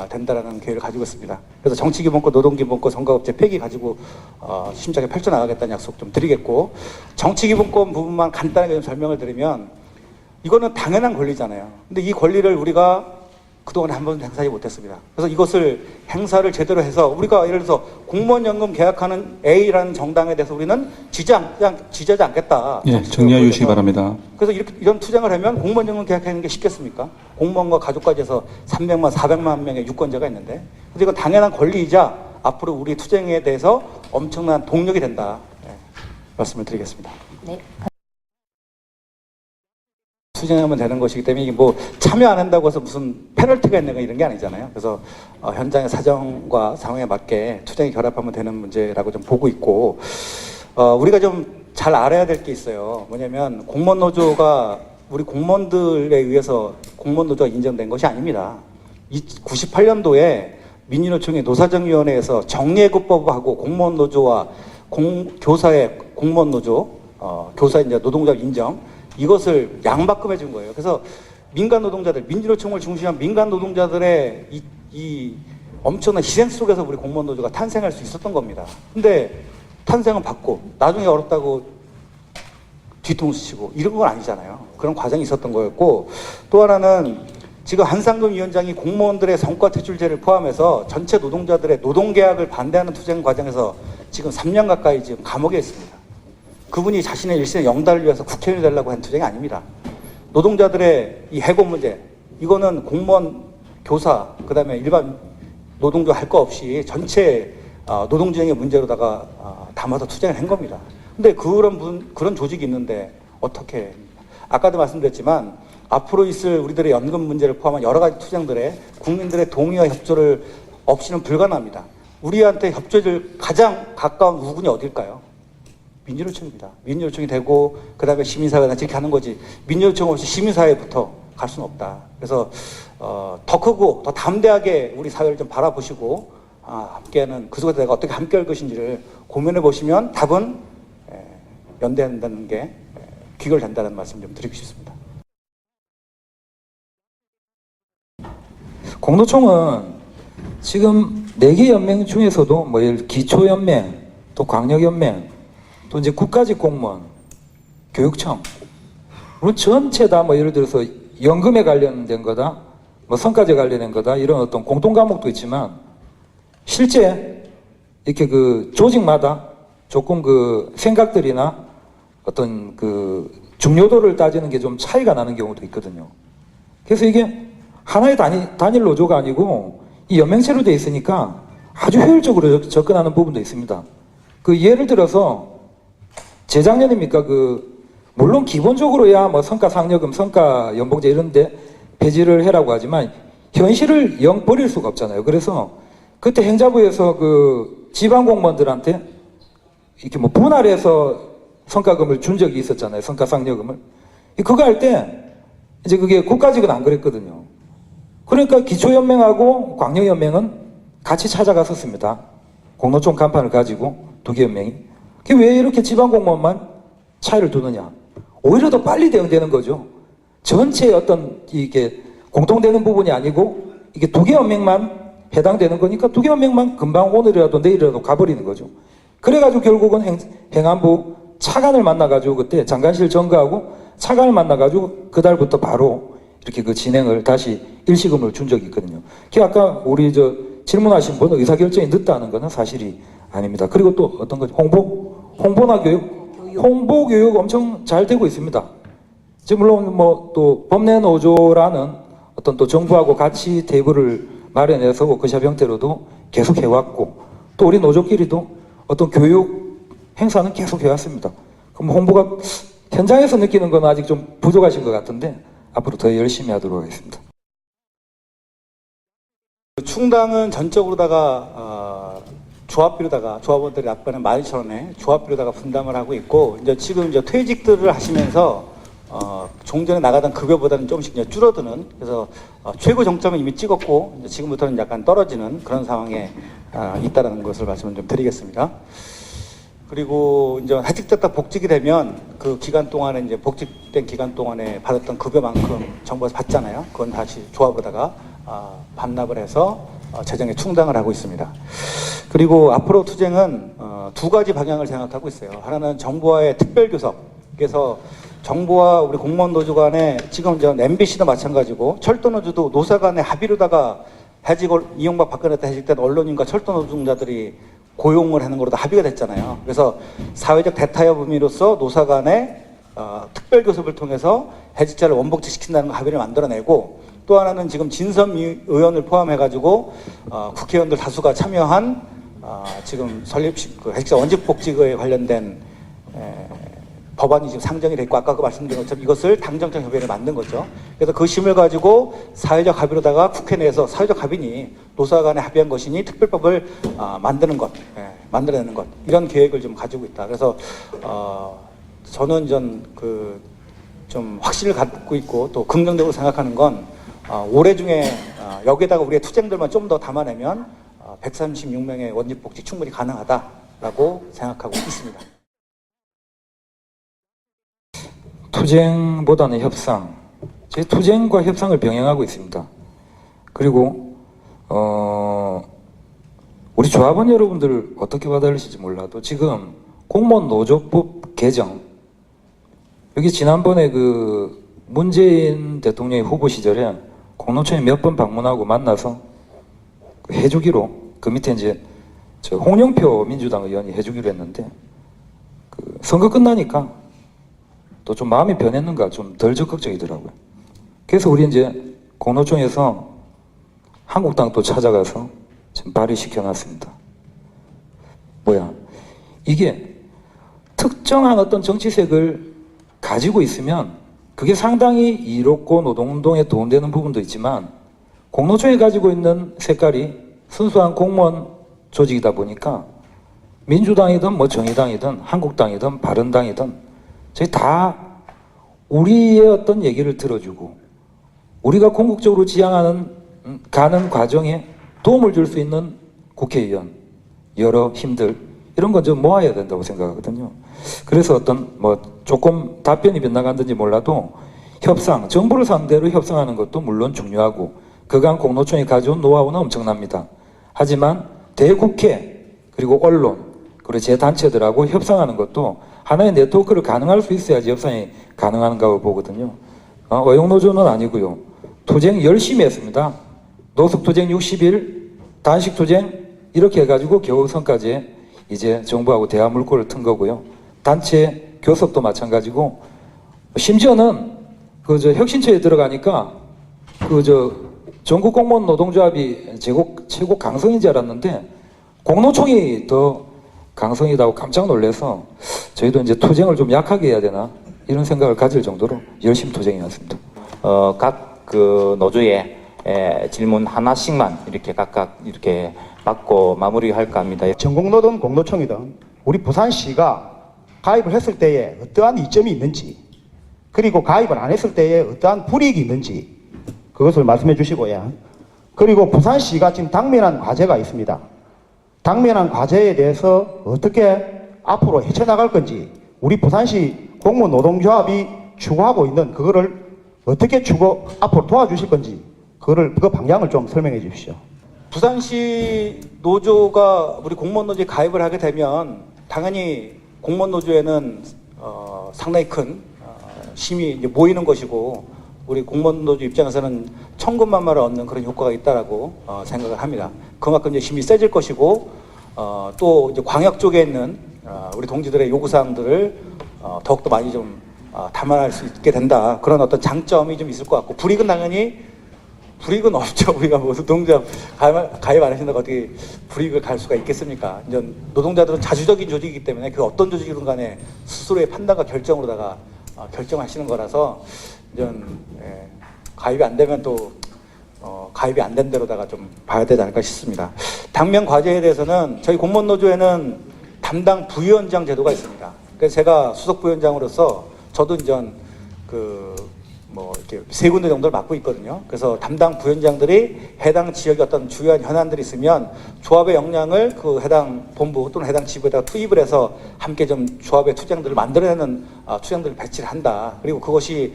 된다라는 계획을 가지고 있습니다. 그래서 정치기본권, 노동기본권, 선거급제 폐기 가지고 심차게 펼쳐나가겠다는 약속 좀 드리겠고, 정치기본권 부분만 간단하게 좀 설명을 드리면 이거는 당연한 권리잖아요. 근데 이 권리를 우리가 그동안 한 번도 행사하지 못했습니다. 그래서 이것을 행사를 제대로 해서 우리가 예를 들어서 공무원연금 계약하는 A라는 정당에 대해서 우리는 지지하지 않겠다. 예, 정리해 주시기 바랍니다. 그래서 이런 투쟁을 하면 공무원연금 계약하는 게 쉽겠습니까? 공무원과 가족까지 해서 300만, 400만 명의 유권자가 있는데, 근데 이건 당연한 권리이자 앞으로 우리 투쟁에 대해서 엄청난 동력이 된다. 말씀을 드리겠습니다. 네. 투쟁하면 되는 것이기 때문에 이게 뭐 참여 안 한다고 해서 무슨 페널티가 있는 거 이런 게 아니잖아요. 그래서 현장의 사정과 상황에 맞게 투쟁이 결합하면 되는 문제라고 좀 보고 있고, 우리가 좀 잘 알아야 될 게 있어요. 뭐냐면 공무원 노조가 우리 공무원들에 의해서 공무원 노조가 인정된 것이 아닙니다. 98년도에 민주노총의 노사정위원회에서 정예급법하고 공무원 노조와 교사의 공무원 노조, 교사 이제 노동자 인정 이것을 양박금해 준 거예요. 그래서 민간 노동자들, 민주노총을 중심한 민간 노동자들의 이 엄청난 희생 속에서 우리 공무원 노조가 탄생할 수 있었던 겁니다. 근데 탄생은 받고 나중에 어렵다고 뒤통수 치고 이런 건 아니잖아요. 그런 과정이 있었던 거였고, 또 하나는 지금 한상금 위원장이 공무원들의 성과 퇴출제를 포함해서 전체 노동자들의 노동계약을 반대하는 투쟁 과정에서 지금 3년 가까이 지금 감옥에 있습니다. 그분이 자신의 일생의 영달을 위해서 국회의원이 되려고 한 투쟁이 아닙니다. 노동자들의 이 해고 문제, 이거는 공무원, 교사, 그 다음에 일반 노동조 할 거 없이 전체 노동진영의 문제로다가 담아서 투쟁을 한 겁니다. 근데 그런 조직이 있는데 어떻게, 아까도 말씀드렸지만 앞으로 있을 우리들의 연금 문제를 포함한 여러 가지 투쟁들에 국민들의 동의와 협조를 없이는 불가능합니다. 우리한테 협조해줄 가장 가까운 우군이 어딜까요? 민주노총입니다. 민주노총이 되고 그 다음에 시민사회가 이렇게 하는 거지, 민주노총 없이 시민사회부터 갈 수는 없다. 그래서 더 크고 더 담대하게 우리 사회를 좀 바라보시고 함께하는, 그 속에서 내가 어떻게 함께할 것인지를 고민해 보시면 답은 연대한다는 게 귀결된다는 말씀 좀 드리고 싶습니다. 공노총은 지금 4개 연맹 중에서도 뭐 기초연맹, 또 광역연맹, 또 이제 국가직 공무원, 교육청, 물론 전체 다 뭐 예를 들어서 연금에 관련된 거다, 뭐 성과제 관련된 거다, 이런 어떤 공통 과목도 있지만 실제 이렇게 그 조직마다 조금 그 생각들이나 어떤 그 중요도를 따지는 게 좀 차이가 나는 경우도 있거든요. 그래서 이게 하나의 단일 노조가 아니고 이 연맹체로 되어 있으니까 아주 효율적으로 접근하는 부분도 있습니다. 그 예를 들어서 재작년입니까? 물론 기본적으로야 뭐 성과상여금, 성과연봉제 이런데 폐지를 해라고 하지만 현실을 영 버릴 수가 없잖아요. 그래서 그때 행자부에서 그 지방공무원들한테 이렇게 뭐 분할해서 성과금을 준 적이 있었잖아요. 성과상여금을. 그거 할 때 이제 그게 국가직은 안 그랬거든요. 그러니까 기초연맹하고 광역연맹은 같이 찾아갔었습니다. 공노총 간판을 가지고 2개 연맹이. 왜 이렇게 지방공무원만 차이를 두느냐. 오히려 더 빨리 대응되는 거죠. 전체의 어떤 이게 공통되는 부분이 아니고 이게 2개 연맹만 해당되는 거니까 2개 연맹만 금방 오늘이라도 내일이라도 가버리는 거죠. 그래가지고 결국은 행안부 차관을 만나가지고 그때 장관실 전가하고 차관을 만나가지고 그달부터 바로 이렇게 그 진행을 다시 일시금을 준 적이 있거든요. 아까 우리 질문하신 분은 의사결정이 늦다는 것은 사실이 아닙니다. 그리고 또 어떤 거죠? 홍보나 홍보 교육 엄청 잘 되고 있습니다. 지금 물론 뭐 또 법내노조라는 어떤 또 정부하고 같이 테이블을 마련해서 워크숍 형태로도 계속 해왔고, 또 우리 노조끼리도 어떤 교육 행사는 계속 해왔습니다. 그럼 홍보가 현장에서 느끼는 건 아직 좀 부족하신 것 같은데 앞으로 더 열심히 하도록 하겠습니다. 충당은 전적으로다가 조합비로다가 조합원들이 납부하는 12,000원에 조합비로다가 분담을 하고 있고, 지금 퇴직들을 하시면서 종전에 나가던 급여보다는 조금씩 줄어드는, 그래서 최고 정점은 이미 찍었고 지금부터는 약간 떨어지는 그런 상황에 있다는 것을 말씀을 좀 드리겠습니다. 그리고 해직됐다 복직이 되면 그 기간 동안에 복직된 기간 동안에 받았던 급여만큼 정부에서 받잖아요. 그건 다시 조합으로다가 반납을 해서 재정에 충당을 하고 있습니다. 그리고 앞으로 투쟁은 2가지 방향을 생각하고 있어요. 하나는 정부와의 특별교섭, 그래서 정부와 우리 공무원 노조 간에 지금 MBC도 마찬가지고 철도노조도 노사 간의 합의로다가 해직을 이명박 박근혜 때 해직된 언론인과 철도 노동자들이 고용을 하는 거로 다 합의가 됐잖아요. 그래서 사회적 대타협 의미로서 노사 간의 특별교섭을 통해서 해직자를 원복직시킨다는 합의를 만들어내고, 또 하나는 지금 진섬 의원을 포함해가지고 국회의원들 다수가 참여한 지금 설립식 해직자 원직복직에 관련된 법안이 지금 상정이 됐고, 아까 말씀드린 것처럼 이것을 당정청 협의회를 만든 거죠. 그래서 그 힘을 가지고 사회적 합의로다가 국회 내에서 사회적 합의니 노사 간에 합의한 것이니 특별법을 만드는 것, 만들어내는 것, 이런 계획을 좀 가지고 있다. 그래서 저는 좀 확신을 갖고 있고 또 긍정적으로 생각하는 건 올해 중에 여기에다가 우리의 투쟁들만 좀 더 담아내면 136명의 원직 복지 충분히 가능하다라고 생각하고 있습니다. 투쟁보다는 협상. 제 투쟁과 협상을 병행하고 있습니다. 그리고 우리 조합원 여러분들 어떻게 받아들일지 몰라도 지금 공무원 노조법 개정, 여기 지난번에 그 문재인 대통령의 후보 시절에 공농청에 몇 번 방문하고 만나서 해주기로, 그 밑에 이제 저 홍영표 민주당 의원이 해주기로 했는데, 그 선거 끝나니까 또 좀 마음이 변했는가 좀 덜 적극적이더라고요. 그래서 우리 이제 공농청에서 한국당 또 찾아가서 지금 발의시켜놨습니다. 이게 특정한 어떤 정치색을 가지고 있으면 그게 상당히 이롭고 노동운동에 도움되는 부분도 있지만, 공농청이 가지고 있는 색깔이 순수한 공무원 조직이다 보니까 민주당이든 뭐 정의당이든 한국당이든 바른당이든 저희 다 우리의 어떤 얘기를 들어주고 우리가 궁극적으로 지향하는 가는 과정에 도움을 줄 수 있는 국회의원, 여러 힘들, 이런 건 좀 모아야 된다고 생각하거든요. 그래서 어떤 뭐 조금 답변이 빗나간든지 몰라도 협상, 정부를 상대로 협상하는 것도 물론 중요하고 그간 공농청이 가져온 노하우는 엄청납니다. 하지만 대국회, 그리고 언론, 그리고 제 단체들하고 협상하는 것도 하나의 네트워크를 가능할 수 있어야지 협상이 가능한가 보거든요. 어용노조는 아니고요. 투쟁 열심히 했습니다. 노숙투쟁 60일, 단식투쟁 이렇게 해가지고 겨우 선까지 이제 정부하고 대화 물꼬를 튼 거고요. 단체 교섭도 마찬가지고, 심지어는 혁신처에 들어가니까 전국 공무원 노동조합이 최고 강성인 줄 알았는데 공농총이 더 강성이다고 깜짝 놀라서 저희도 이제 투쟁을 좀 약하게 해야 되나 이런 생각을 가질 정도로 열심히 투쟁해 왔습니다. 각 그 노조에 질문 하나씩만 이렇게 각각 이렇게 받고 마무리할까 합니다. 전국노동 공노총이든 우리 부산시가 가입을 했을 때에 어떠한 이점이 있는지, 그리고 가입을 안 했을 때에 어떠한 불이익이 있는지 그것을 말씀해 주시고요. 그리고 부산시가 지금 당면한 과제가 있습니다. 당면한 과제에 대해서 어떻게 앞으로 헤쳐나갈 건지, 우리 부산시 공무원 노동조합이 추구하고 있는 그거를 어떻게 앞으로 도와주실 건지 그 방향을 좀 설명해 주십시오. 부산시 노조가 우리 공무원 노조에 가입을 하게 되면 당연히 공무원 노조에는 상당히 큰 힘이 이제 모이는 것이고, 우리 공무원 노조 입장에서는 천군만마를 얻는 그런 효과가 있다라고 생각을 합니다. 그만큼 이제 힘이 세질 것이고, 또 이제 광역 쪽에 있는 우리 동지들의 요구사항들을 더욱더 많이 좀 담아낼 수 있게 된다. 그런 어떤 장점이 좀 있을 것 같고, 불이익은 없죠. 우리가 뭐 노동자 가입 안 하신다고 어떻게 불이익을 갈 수가 있겠습니까? 이제 노동자들은 자주적인 조직이기 때문에 그 어떤 조직이든 간에 스스로의 판단과 결정으로다가 결정하시는 거라서 이제 가입이 안 되면 또 가입이 안 된 대로다가 좀 봐야 되지 않을까 싶습니다. 당면 과제에 대해서는 저희 공무원 노조에는 담당 부위원장 제도가 있습니다. 그래서 제가 수석 부위원장으로서 저도 이제 이렇게 세 군데 정도를 맡고 있거든요. 그래서 담당 부위원장들이 해당 지역에 어떤 주요한 현안들이 있으면 조합의 역량을 그 해당 본부 또는 해당 지부에다가 투입을 해서 함께 좀 조합의 투쟁들을 만들어내는 투쟁들을 배치를 한다. 그리고 그것이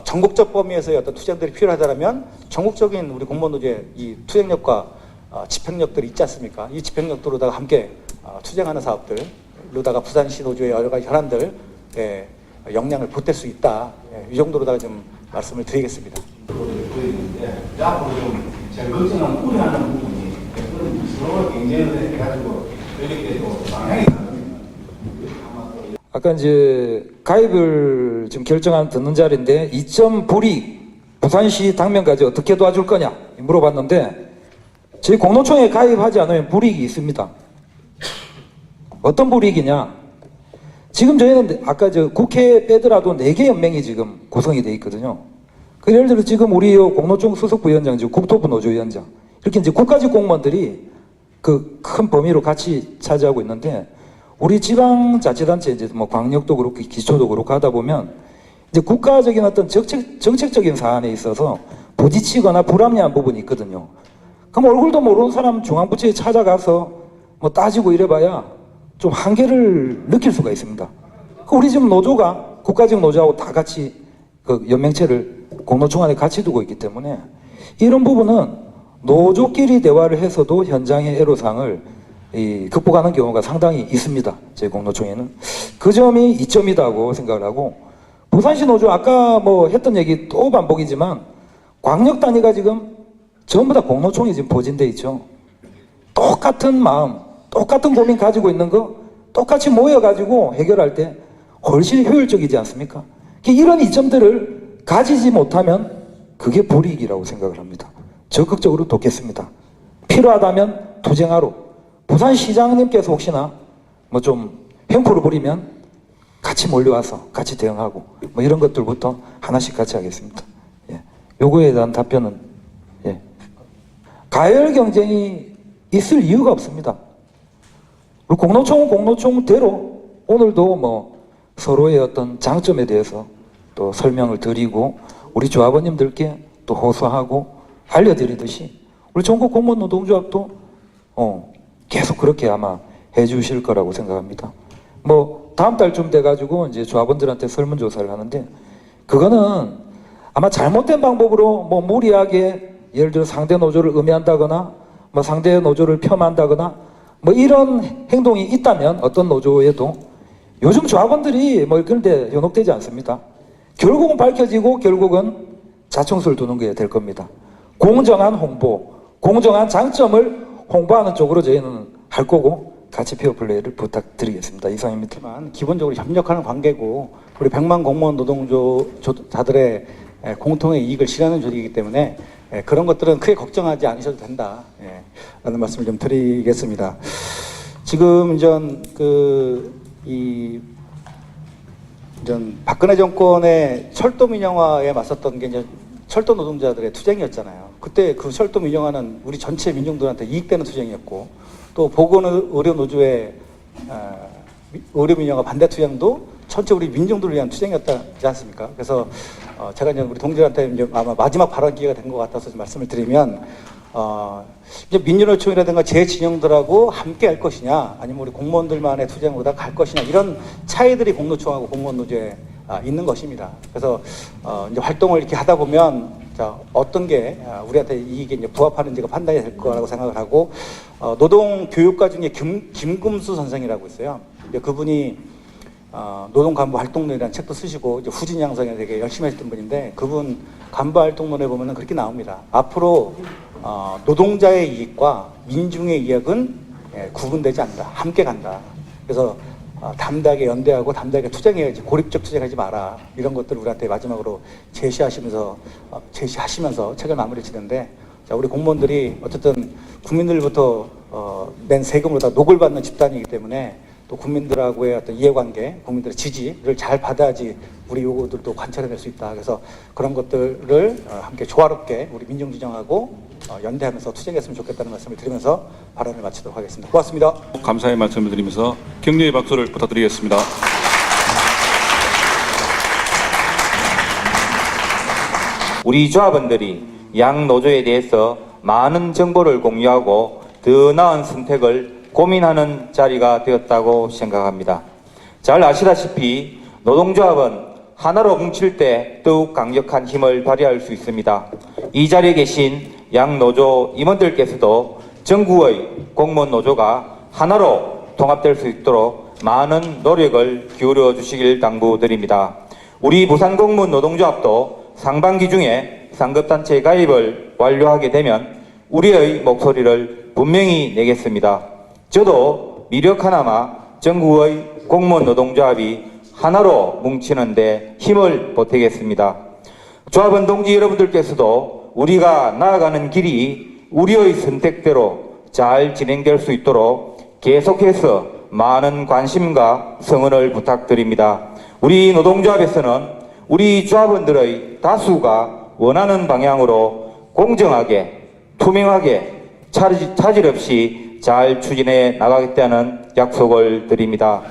전국적 범위에서의 어떤 투쟁들이 필요하다면 전국적인 우리 공무원 노조의 이 투쟁력과 집행력들이 있지 않습니까? 이 집행력들로다가 함께 투쟁하는 사업들로다가 부산시 노조의 여러 가지 현안들 역량을 보탤 수 있다. 이 정도로다가 좀 말씀을 드리겠습니다. 앞으로 좀 제가 걱정하는 우려하는 부분이 서로 경쟁을 해가지고 이렇게 또 방향이 다릅니다. 아까 이제 가입을 지금 듣는 자리인데 2점 불이익 부산시 당면까지 어떻게 도와줄 거냐 물어봤는데, 저희 공농총에 가입하지 않으면 불이익이 있습니다. 어떤 불이익이냐? 지금 저희는 아까 국회 빼더라도 4개 연맹이 지금 구성이 돼 있거든요. 예를 들어 지금 우리 공노총 수석 부위원장, 국토부 노조위원장, 이렇게 이제 국가직 공무원들이 그 큰 범위로 같이 차지하고 있는데, 우리 지방자치단체 이제 뭐 광역도 그렇고 기초도 그렇고 하다 보면 이제 국가적인 어떤 정책적인 사안에 있어서 부딪히거나 불합리한 부분이 있거든요. 그럼 얼굴도 모르는 사람 중앙부처에 찾아가서 뭐 따지고 이래봐야 좀 한계를 느낄 수가 있습니다. 우리 지금 노조가 국가적 노조하고 다 같이 그 연맹체를 공노총 안에 같이 두고 있기 때문에 이런 부분은 노조끼리 대화를 해서도 현장의 애로사항을 극복하는 경우가 상당히 있습니다. 제 공노총에는. 그 점이 이점이라고 생각을 하고, 부산시 노조 아까 뭐 했던 얘기 또 반복이지만 광역 단위가 지금 전부 다 공노총이 지금 포진돼 있죠. 똑같은 마음, 똑같은 고민 가지고 있는 거 똑같이 모여가지고 해결할 때 훨씬 효율적이지 않습니까? 이런 이점들을 가지지 못하면 그게 불이익이라고 생각을 합니다. 적극적으로 돕겠습니다. 필요하다면 투쟁하러 부산시장님께서 혹시나 뭐 좀 횡포를 부리면 같이 몰려와서 같이 대응하고 뭐 이런 것들부터 하나씩 같이 하겠습니다. 예. 요거에 대한 답변은 예. 가열 경쟁이 있을 이유가 없습니다. 우리 공노총은 공노총대로 오늘도 뭐 서로의 어떤 장점에 대해서 또 설명을 드리고 우리 조합원님들께 또 호소하고 알려드리듯이 우리 전국 공무원 노동조합도 계속 그렇게 아마 해주실 거라고 생각합니다. 뭐 다음 달쯤 돼가지고 이제 조합원들한테 설문조사를 하는데 그거는 아마 잘못된 방법으로 뭐 무리하게 예를 들어 상대 노조를 음해한다거나 뭐 상대 노조를 폄한다거나 뭐 이런 행동이 있다면 어떤 노조에도 요즘 조합원들이 뭐 그런데 현혹되지 않습니다. 결국은 밝혀지고 결국은 자청수를 두는 게 될 겁니다. 공정한 홍보, 공정한 장점을 홍보하는 쪽으로 저희는 할 거고 같이 페어플레이를 부탁드리겠습니다. 이상입니다. 기본적으로 협력하는 관계고 우리 100만 공무원 노동조자들의 공통의 이익을 실현하는 조직이기 때문에 그런 것들은 크게 걱정하지 않으셔도 된다. 라는 말씀을 좀 드리겠습니다. 지금 박근혜 정권의 철도 민영화에 맞섰던 게 이제 철도 노동자들의 투쟁이었잖아요. 그때 그 철도 민영화는 우리 전체 민중들한테 이익되는 투쟁이었고 또 보건의료노조의 의료 민영화 반대 투쟁도 전체 우리 민중들을 위한 투쟁이었지 않습니까? 그래서 제가 이제 우리 동지들한테 이제 아마 마지막 발언 기회가 된 것 같아서 좀 말씀을 드리면 이제 민주노총이라든가 제 진영들하고 함께 할 것이냐 아니면 우리 공무원들만의 투쟁으로 갈 것이냐 이런 차이들이 공노총하고 공무원 노조에 있는 것입니다. 그래서 이제 활동을 이렇게 하다 보면 어떤 게 우리한테 이익에 이제 부합하는지가 판단이 될 거라고 생각을 하고 노동교육과 중에 김금수 선생이라고 있어요. 이제 그분이 노동간부 활동론이라는 책도 쓰시고 이제 후진 양성에 되게 열심히 하셨던 분인데 그분 간부 활동론에 보면은 그렇게 나옵니다. 앞으로 노동자의 이익과 민중의 이익은 구분되지 않는다. 함께 간다. 그래서 담대하게 연대하고 담대하게 투쟁해야지 고립적 투쟁하지 마라. 이런 것들을 우리한테 마지막으로 제시하시면서 책을 마무리 지는데 우리 공무원들이 어쨌든 국민들부터 낸 세금으로 다 녹을 받는 집단이기 때문에 또 국민들하고의 어떤 이해관계, 국민들의 지지를 잘 받아야지 우리 요구들도 관철해낼 수 있다. 그래서 그런 것들을 함께 조화롭게 우리 민중지정하고 연대하면서 투쟁했으면 좋겠다는 말씀을 드리면서 발언을 마치도록 하겠습니다. 고맙습니다. 감사의 말씀을 드리면서 격려의 박수를 부탁드리겠습니다. 우리 조합원들이 양 노조에 대해서 많은 정보를 공유하고 더 나은 선택을 고민하는 자리가 되었다고 생각합니다. 잘 아시다시피 노동조합은 하나로 뭉칠 때 더욱 강력한 힘을 발휘할 수 있습니다. 이 자리에 계신 양 노조 임원들께서도 전국의 공무원 노조가 하나로 통합될 수 있도록 많은 노력을 기울여 주시길 당부드립니다. 우리 부산공무원 노동조합도 상반기 중에 상급단체 가입을 완료하게 되면 우리의 목소리를 분명히 내겠습니다. 저도 미력 하나마 전국의 공무원 노동조합이 하나로 뭉치는데 힘을 보태겠습니다. 조합원 동지 여러분들께서도 우리가 나아가는 길이 우리의 선택대로 잘 진행될 수 있도록 계속해서 많은 관심과 성원을 부탁드립니다. 우리 노동조합에서는 우리 조합원들의 다수가 원하는 방향으로 공정하게, 투명하게, 차질 없이 잘 추진해 나가겠다는 약속을 드립니다.